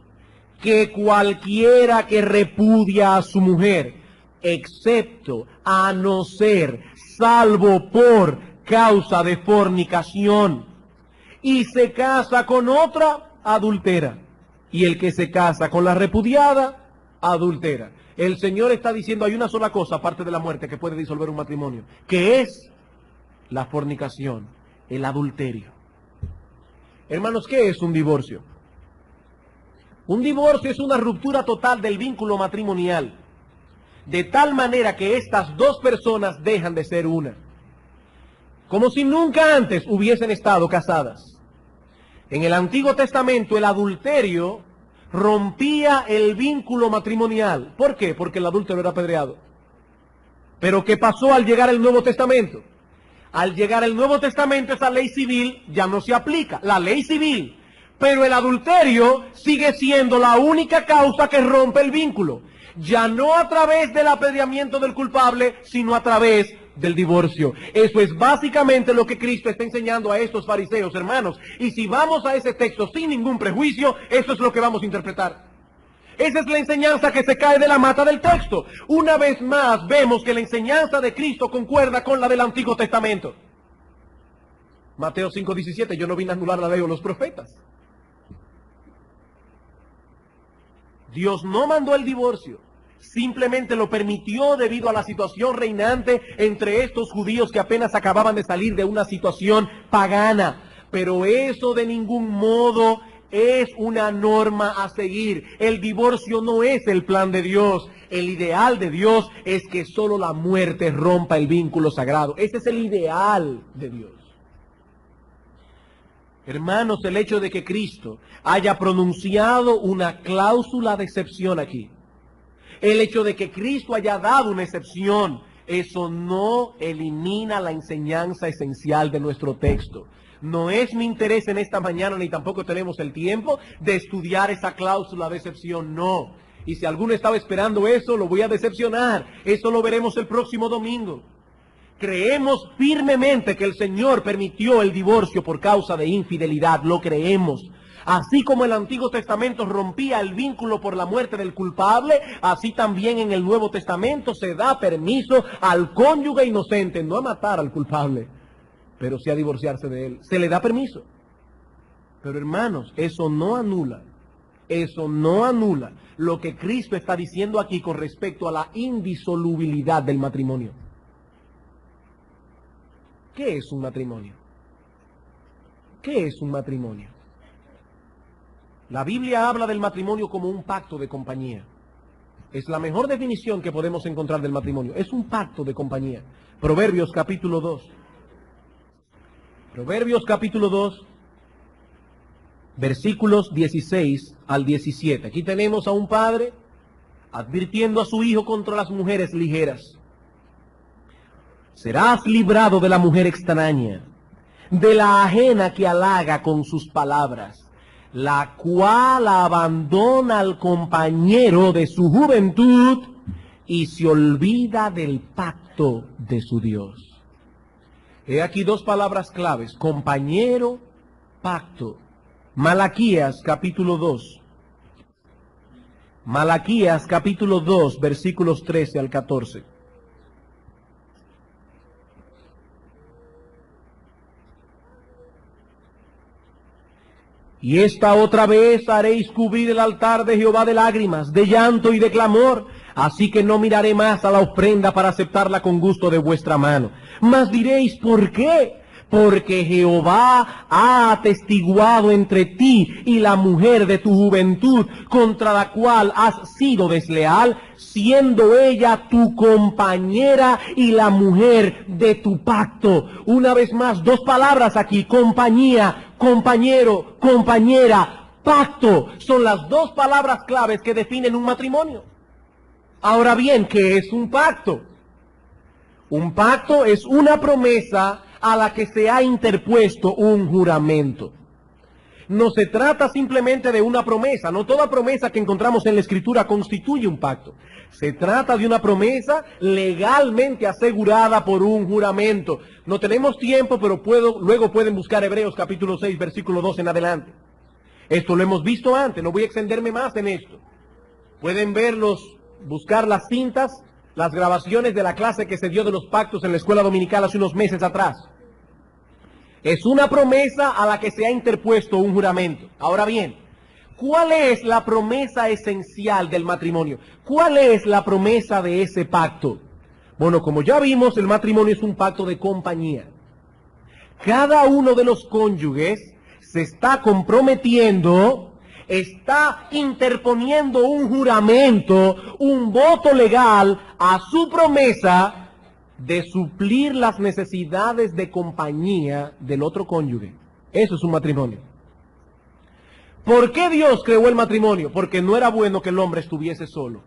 que cualquiera que repudia a su mujer, excepto a no ser salvo por causa de fornicación, y se casa con otra, adultera. Y el que se casa con la repudiada, adultera. El Señor está diciendo, hay una sola cosa, aparte de la muerte, que puede disolver un matrimonio, que es la fornicación, el adulterio. Hermanos, ¿qué es un divorcio? Un divorcio es una ruptura total del vínculo matrimonial, de tal manera que estas dos personas dejan de ser una, como si nunca antes hubiesen estado casadas. En el Antiguo Testamento el adulterio rompía el vínculo matrimonial. ¿Por qué? Porque el adúltero era apedreado. Pero ¿qué pasó al llegar el Nuevo Testamento? Al llegar el Nuevo Testamento esa ley civil ya no se aplica, la ley civil. Pero el adulterio sigue siendo la única causa que rompe el vínculo. Ya no a través del apedreamiento del culpable, sino a través del divorcio. Eso es básicamente lo que Cristo está enseñando a estos fariseos, hermanos. Y si vamos a ese texto sin ningún prejuicio, eso es lo que vamos a interpretar. Esa es la enseñanza que se cae de la mata del texto. Una vez más vemos que la enseñanza de Cristo concuerda con la del Antiguo Testamento. Mateo 5:17, yo no vine a anular la ley o los profetas. Dios no mandó el divorcio, simplemente lo permitió debido a la situación reinante entre estos judíos que apenas acababan de salir de una situación pagana. Pero eso de ningún modo es una norma a seguir. El divorcio no es el plan de Dios. El ideal de Dios es que solo la muerte rompa el vínculo sagrado. Ese es el ideal de Dios. Hermanos, el hecho de que Cristo haya pronunciado una cláusula de excepción aquí, el hecho de que Cristo haya dado una excepción, eso no elimina la enseñanza esencial de nuestro texto. No es mi interés en esta mañana, ni tampoco tenemos el tiempo de estudiar esa cláusula de excepción, no. Y si alguno estaba esperando eso, lo voy a decepcionar. Eso lo veremos el próximo domingo. Creemos firmemente que el Señor permitió el divorcio por causa de infidelidad, lo creemos. Así como el Antiguo Testamento rompía el vínculo por la muerte del culpable, así también en el Nuevo Testamento se da permiso al cónyuge inocente, no a matar al culpable, pero sí a divorciarse de él. Se le da permiso. Pero hermanos, eso no anula lo que Cristo está diciendo aquí con respecto a la indisolubilidad del matrimonio. ¿Qué es un matrimonio? ¿Qué es un matrimonio? La Biblia habla del matrimonio como un pacto de compañía. Es la mejor definición que podemos encontrar del matrimonio. Es un pacto de compañía. Proverbios capítulo 2. Proverbios capítulo 2, versículos 16 al 17. Aquí tenemos a un padre advirtiendo a su hijo contra las mujeres ligeras. Serás librado de la mujer extraña, de la ajena que halaga con sus palabras, la cual abandona al compañero de su juventud y se olvida del pacto de su Dios. He aquí dos palabras claves: compañero, pacto. Malaquías capítulo 2. Malaquías capítulo 2, versículos 13 al 14. Y esta otra vez haréis cubrir el altar de Jehová de lágrimas, de llanto y de clamor. Así que no miraré más a la ofrenda para aceptarla con gusto de vuestra mano. Mas diréis, ¿por qué? Porque Jehová ha atestiguado entre ti y la mujer de tu juventud, contra la cual has sido desleal, siendo ella tu compañera y la mujer de tu pacto. Una vez más, dos palabras aquí: compañía, compañero, compañera, pacto. Son las dos palabras claves que definen un matrimonio. Ahora bien, ¿qué es un pacto? Un pacto es una promesa a la que se ha interpuesto un juramento. No se trata simplemente de una promesa. No toda promesa que encontramos en la Escritura constituye un pacto. Se trata de una promesa legalmente asegurada por un juramento. No tenemos tiempo, pero luego pueden buscar Hebreos capítulo 6, versículo 2 en adelante. Esto lo hemos visto antes, no voy a extenderme más en esto. Pueden buscar las cintas, las grabaciones de la clase que se dio de los pactos en la escuela dominical hace unos meses atrás. Es una promesa a la que se ha interpuesto un juramento. Ahora bien, ¿cuál es la promesa esencial del matrimonio? ¿Cuál es la promesa de ese pacto? Bueno, como ya vimos, el matrimonio es un pacto de compañía. Cada uno de los cónyuges se está comprometiendo, está interponiendo un juramento, un voto legal a su promesa de suplir las necesidades de compañía del otro cónyuge. Eso es un matrimonio. ¿Por qué Dios creó el matrimonio? Porque no era bueno que el hombre estuviese solo.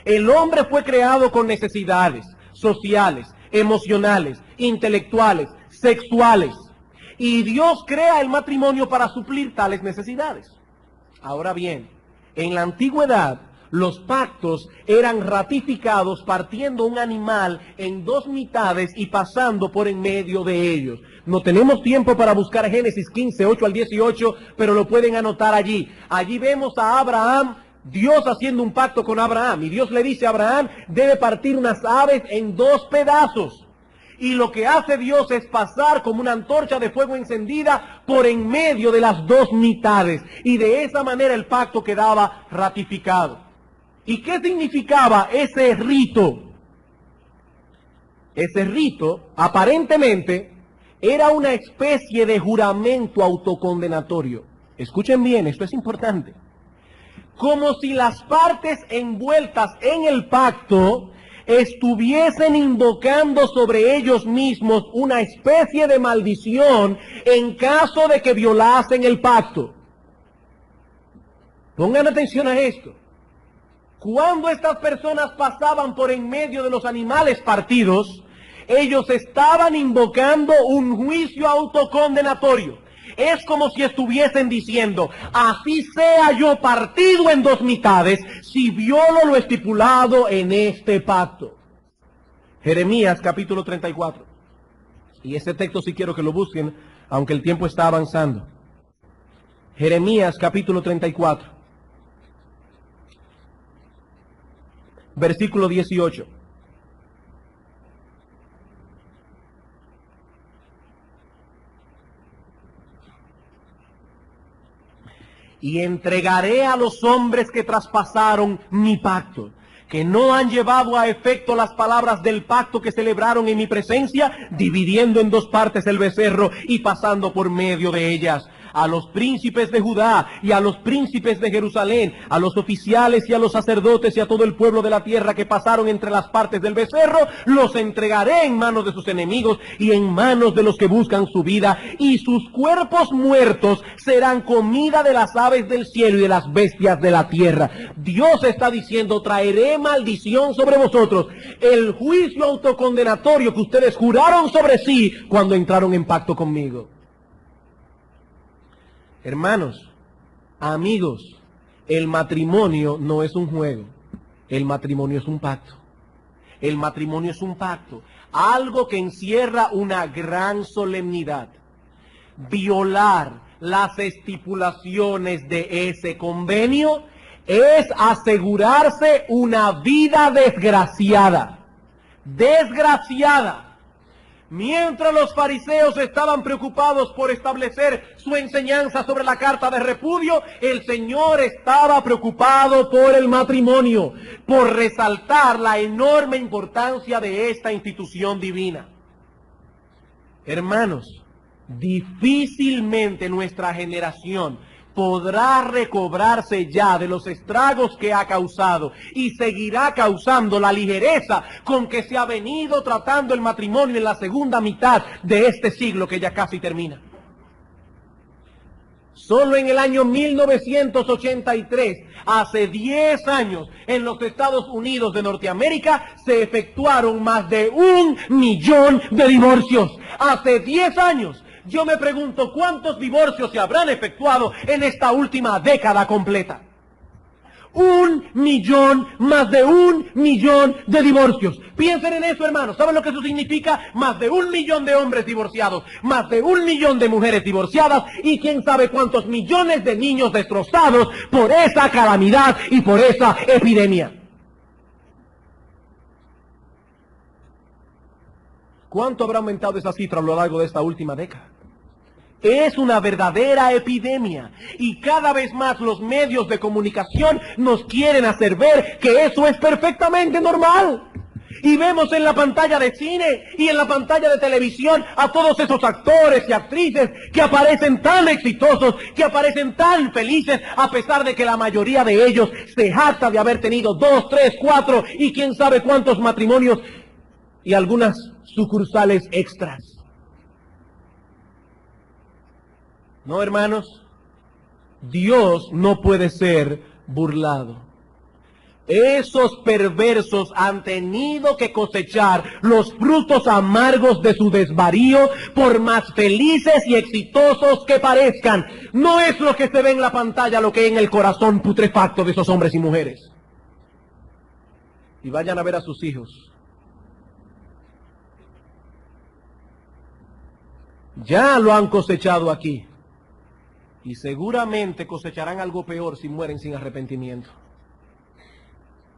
El hombre fue creado con necesidades sociales, emocionales, intelectuales, sexuales. Y Dios crea el matrimonio para suplir tales necesidades. Ahora bien, en la antigüedad, los pactos eran ratificados partiendo un animal en dos mitades y pasando por en medio de ellos. No tenemos tiempo para buscar Génesis 15, 8 al 18, pero lo pueden anotar allí. Allí vemos a Abraham, Dios haciendo un pacto con Abraham. Y Dios le dice a Abraham, debe partir unas aves en dos pedazos. Y lo que hace Dios es pasar como una antorcha de fuego encendida por en medio de las dos mitades. Y de esa manera el pacto quedaba ratificado. ¿Y qué significaba ese rito? Ese rito, aparentemente, era una especie de juramento autocondenatorio. Escuchen bien, esto es importante. Como si las partes envueltas en el pacto estuviesen invocando sobre ellos mismos una especie de maldición en caso de que violasen el pacto. Pongan atención a esto. Cuando estas personas pasaban por en medio de los animales partidos, ellos estaban invocando un juicio autocondenatorio. Es como si estuviesen diciendo, así sea yo partido en dos mitades, si violo lo estipulado en este pacto. Jeremías capítulo 34. Y ese texto sí quiero que lo busquen, aunque el tiempo está avanzando. Jeremías capítulo 34. Versículo 18. Y entregaré a los hombres que traspasaron mi pacto, que no han llevado a efecto las palabras del pacto que celebraron en mi presencia, dividiendo en dos partes el becerro y pasando por medio de ellas. A los príncipes de Judá y a los príncipes de Jerusalén, a los oficiales y a los sacerdotes y a todo el pueblo de la tierra que pasaron entre las partes del becerro, los entregaré en manos de sus enemigos y en manos de los que buscan su vida, y sus cuerpos muertos serán comida de las aves del cielo y de las bestias de la tierra. Dios está diciendo, traeré maldición sobre vosotros, el juicio autocondenatorio que ustedes juraron sobre sí cuando entraron en pacto conmigo. Hermanos, amigos, el matrimonio no es un juego, el matrimonio es un pacto. El matrimonio es un pacto, algo que encierra una gran solemnidad. Violar las estipulaciones de ese convenio es asegurarse una vida desgraciada. Desgraciada. Mientras los fariseos estaban preocupados por establecer su enseñanza sobre la carta de repudio, el Señor estaba preocupado por el matrimonio, por resaltar la enorme importancia de esta institución divina. Hermanos, difícilmente nuestra generación podrá recobrarse ya de los estragos que ha causado y seguirá causando la ligereza con que se ha venido tratando el matrimonio en la segunda mitad de este siglo que ya casi termina. Solo en el año 1983, hace 10 años, en los Estados Unidos de Norteamérica, se efectuaron más de 1 millón de divorcios. Hace 10 años. Yo me pregunto, ¿cuántos divorcios se habrán efectuado en esta última década completa? 1 millón, más de 1 millón de divorcios. Piensen en eso, hermanos. ¿Saben lo que eso significa? Más de 1 millón de hombres divorciados, más de 1 millón de mujeres divorciadas y quién sabe cuántos millones de niños destrozados por esa calamidad y por esa epidemia. ¿Cuánto habrá aumentado esa cifra a lo largo de esta última década? Es una verdadera epidemia y cada vez más los medios de comunicación nos quieren hacer ver que eso es perfectamente normal. Y vemos en la pantalla de cine y en la pantalla de televisión a todos esos actores y actrices que aparecen tan exitosos, que aparecen tan felices, a pesar de que la mayoría de ellos se jacta de haber tenido 2, 3, 4 y quién sabe cuántos matrimonios y algunas sucursales extras. No, hermanos, Dios no puede ser burlado. Esos perversos han tenido que cosechar los frutos amargos de su desvarío, por más felices y exitosos que parezcan. No es lo que se ve en la pantalla, lo que hay en el corazón putrefacto de esos hombres y mujeres. Y vayan a ver a sus hijos. Ya lo han cosechado aquí. Y seguramente cosecharán algo peor si mueren sin arrepentimiento.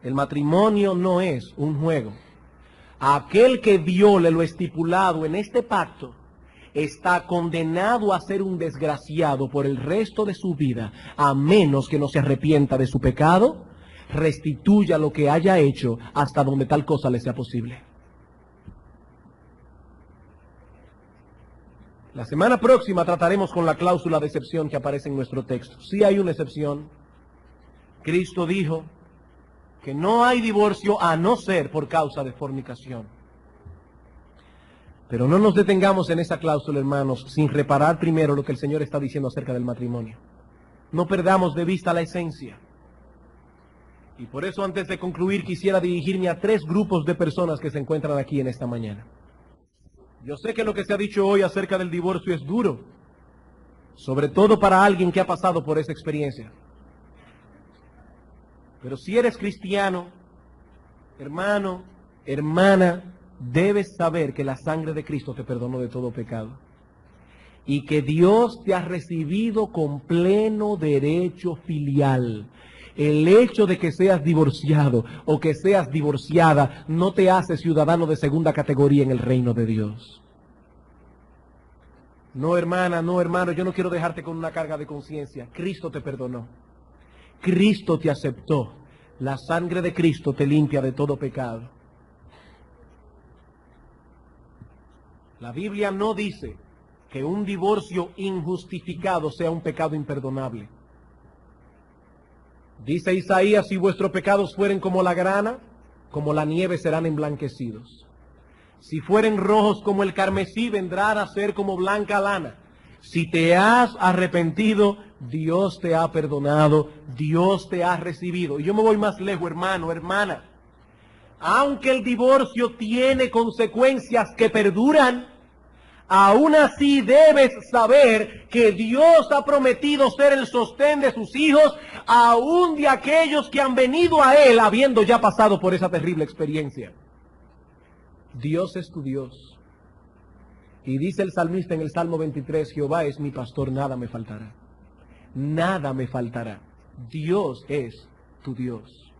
El matrimonio no es un juego. Aquel que viole lo estipulado en este pacto está condenado a ser un desgraciado por el resto de su vida, a menos que no se arrepienta de su pecado, restituya lo que haya hecho hasta donde tal cosa le sea posible. La semana próxima trataremos con la cláusula de excepción que aparece en nuestro texto. Sí hay una excepción. Cristo dijo que no hay divorcio a no ser por causa de fornicación. Pero no nos detengamos en esa cláusula, hermanos, sin reparar primero lo que el Señor está diciendo acerca del matrimonio. No perdamos de vista la esencia. Y por eso, antes de concluir, quisiera dirigirme a 3 grupos de personas que se encuentran aquí en esta mañana. Yo sé que lo que se ha dicho hoy acerca del divorcio es duro, sobre todo para alguien que ha pasado por esa experiencia. Pero si eres cristiano, hermano, hermana, debes saber que la sangre de Cristo te perdonó de todo pecado y que Dios te ha recibido con pleno derecho filial. El hecho de que seas divorciado o que seas divorciada no te hace ciudadano de segunda categoría en el reino de Dios. No, hermana, no, hermano, yo no quiero dejarte con una carga de conciencia. Cristo te perdonó. Cristo te aceptó. La sangre de Cristo te limpia de todo pecado. La Biblia no dice que un divorcio injustificado sea un pecado imperdonable. Dice Isaías, si vuestros pecados fueren como la grana, como la nieve serán emblanquecidos. Si fueren rojos como el carmesí, vendrán a ser como blanca lana. Si te has arrepentido, Dios te ha perdonado, Dios te ha recibido. Y yo me voy más lejos, hermano, hermana. Aunque el divorcio tiene consecuencias que perduran, aún así debes saber que Dios ha prometido ser el sostén de sus hijos, aún de aquellos que han venido a Él habiendo ya pasado por esa terrible experiencia. Dios es tu Dios. Y dice el salmista en el Salmo 23, Jehová es mi pastor, nada me faltará. Nada me faltará. Dios es tu Dios.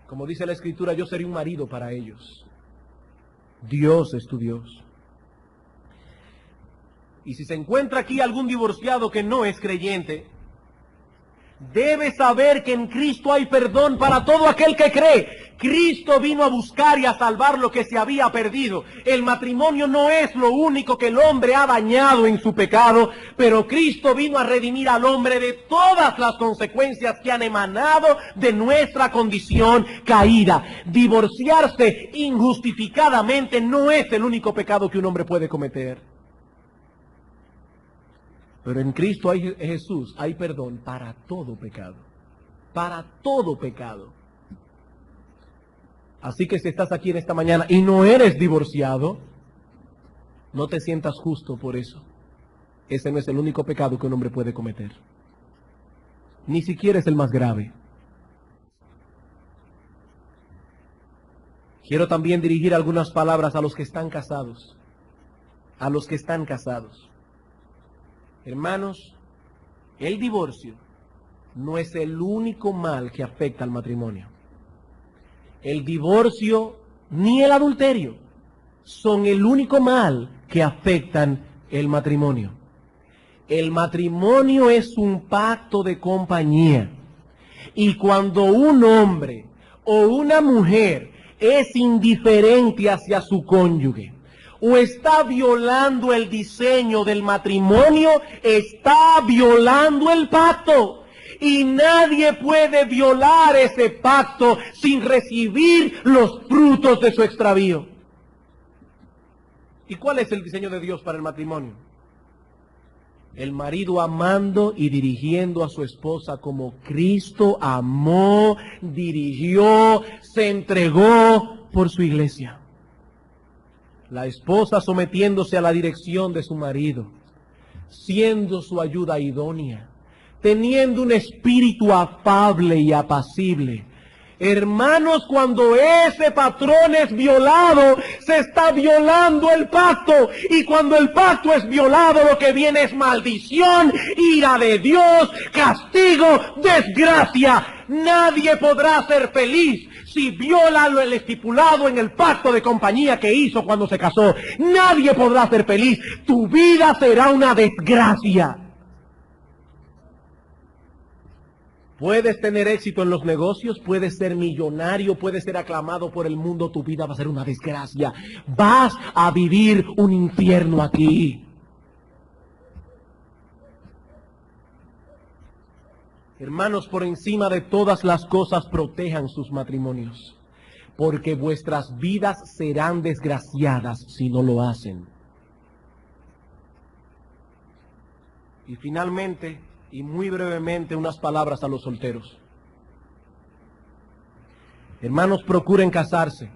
Como dice la Escritura, yo seré un marido para ellos. Dios es tu Dios. Y si se encuentra aquí algún divorciado que no es creyente, debe saber que en Cristo hay perdón para todo aquel que cree. Cristo vino a buscar y a salvar lo que se había perdido. El matrimonio no es lo único que el hombre ha dañado en su pecado, pero Cristo vino a redimir al hombre de todas las consecuencias que han emanado de nuestra condición caída. Divorciarse injustificadamente no es el único pecado que un hombre puede cometer. Pero en Cristo Jesús hay perdón para todo pecado. Para todo pecado. Así que si estás aquí en esta mañana y no eres divorciado, no te sientas justo por eso. Ese no es el único pecado que un hombre puede cometer. Ni siquiera es el más grave. Quiero también dirigir algunas palabras a los que están casados. A los que están casados. Hermanos, el divorcio no es el único mal que afecta al matrimonio. El divorcio ni el adulterio son el único mal que afectan el matrimonio. El matrimonio es un pacto de compañía. Y cuando un hombre o una mujer es indiferente hacia su cónyuge, o está violando el diseño del matrimonio, está violando el pacto. Y nadie puede violar ese pacto sin recibir los frutos de su extravío. ¿Y cuál es el diseño de Dios para el matrimonio? El marido amando y dirigiendo a su esposa como Cristo amó, dirigió, se entregó por su iglesia. La esposa sometiéndose a la dirección de su marido, siendo su ayuda idónea, teniendo un espíritu afable y apacible. Hermanos, cuando ese patrón es violado, se está violando el pacto. Y cuando el pacto es violado, lo que viene es maldición, ira de Dios, castigo, desgracia. Nadie podrá ser feliz si viola el estipulado en el pacto de compañía que hizo cuando se casó, nadie podrá ser feliz. Tu vida será una desgracia. Puedes tener éxito en los negocios, puedes ser millonario, puedes ser aclamado por el mundo, tu vida va a ser una desgracia. Vas a vivir un infierno aquí. Hermanos, por encima de todas las cosas, protejan sus matrimonios, porque vuestras vidas serán desgraciadas si no lo hacen. Y finalmente, y muy brevemente, unas palabras a los solteros. Hermanos, procuren casarse,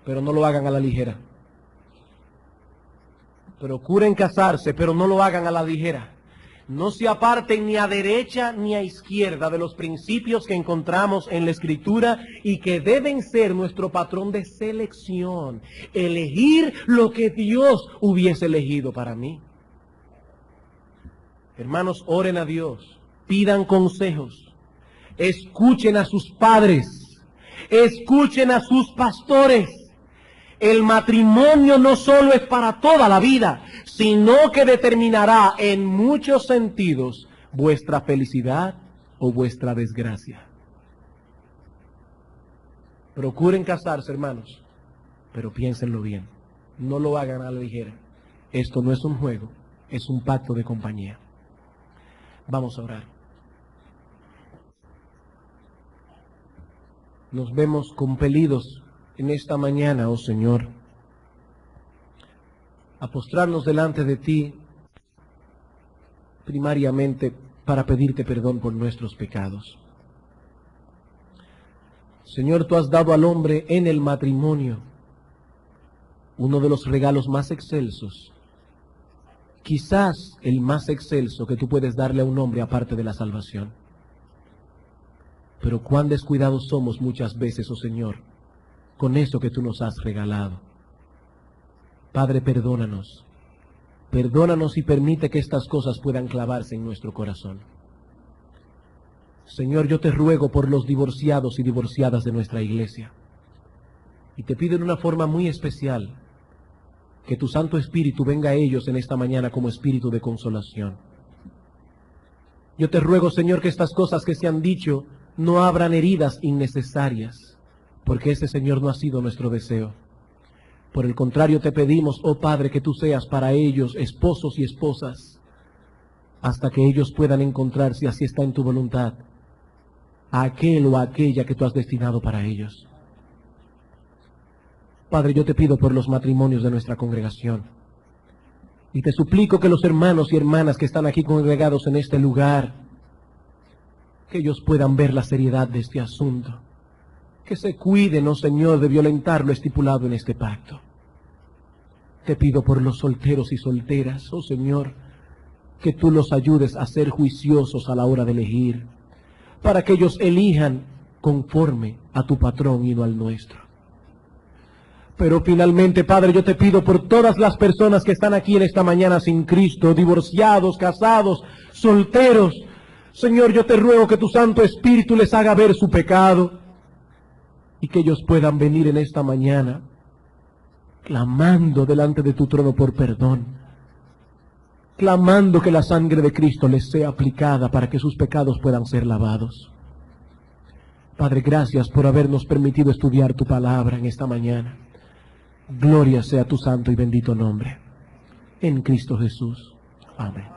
pero no lo hagan a la ligera. Procuren casarse, pero no lo hagan a la ligera. No se aparten ni a derecha ni a izquierda de los principios que encontramos en la Escritura y que deben ser nuestro patrón de selección. Elegir lo que Dios hubiese elegido para mí. Hermanos, oren a Dios, pidan consejos, escuchen a sus padres, escuchen a sus pastores. El matrimonio no solo es para toda la vida, sino que determinará en muchos sentidos vuestra felicidad o vuestra desgracia. Procuren casarse, hermanos, pero piénsenlo bien. No lo hagan a la ligera. Esto no es un juego, es un pacto de compañía. Vamos a orar. Nos vemos compelidos en esta mañana, oh Señor, a postrarnos delante de ti, primariamente para pedirte perdón por nuestros pecados. Señor, tú has dado al hombre en el matrimonio uno de los regalos más excelsos, quizás el más excelso que tú puedes darle a un hombre aparte de la salvación. Pero cuán descuidados somos muchas veces, oh Señor, con eso que tú nos has regalado. Padre, perdónanos. Perdónanos y permite que estas cosas puedan clavarse en nuestro corazón. Señor, yo te ruego por los divorciados y divorciadas de nuestra iglesia. Y te pido en una forma muy especial que tu Santo Espíritu venga a ellos en esta mañana como espíritu de consolación. Yo te ruego, Señor, que estas cosas que se han dicho no abran heridas innecesarias, porque ese, Señor, no ha sido nuestro deseo. Por el contrario, te pedimos, oh Padre, que tú seas para ellos esposos y esposas, hasta que ellos puedan encontrar, si así está en tu voluntad, a aquel o a aquella que tú has destinado para ellos. Padre, yo te pido por los matrimonios de nuestra congregación, y te suplico que los hermanos y hermanas que están aquí congregados en este lugar, que ellos puedan ver la seriedad de este asunto, que se cuiden, oh Señor, de violentar lo estipulado en este pacto. Te pido por los solteros y solteras, oh Señor, que tú los ayudes a ser juiciosos a la hora de elegir, para que ellos elijan conforme a tu patrón y no al nuestro. Pero finalmente, Padre, yo te pido por todas las personas que están aquí en esta mañana sin Cristo, divorciados, casados, solteros. Señor, yo te ruego que tu Santo Espíritu les haga ver su pecado y que ellos puedan venir en esta mañana clamando delante de tu trono por perdón, clamando que la sangre de Cristo les sea aplicada para que sus pecados puedan ser lavados. Padre, gracias por habernos permitido estudiar tu palabra en esta mañana. Gloria sea tu santo y bendito nombre. En Cristo Jesús. Amén.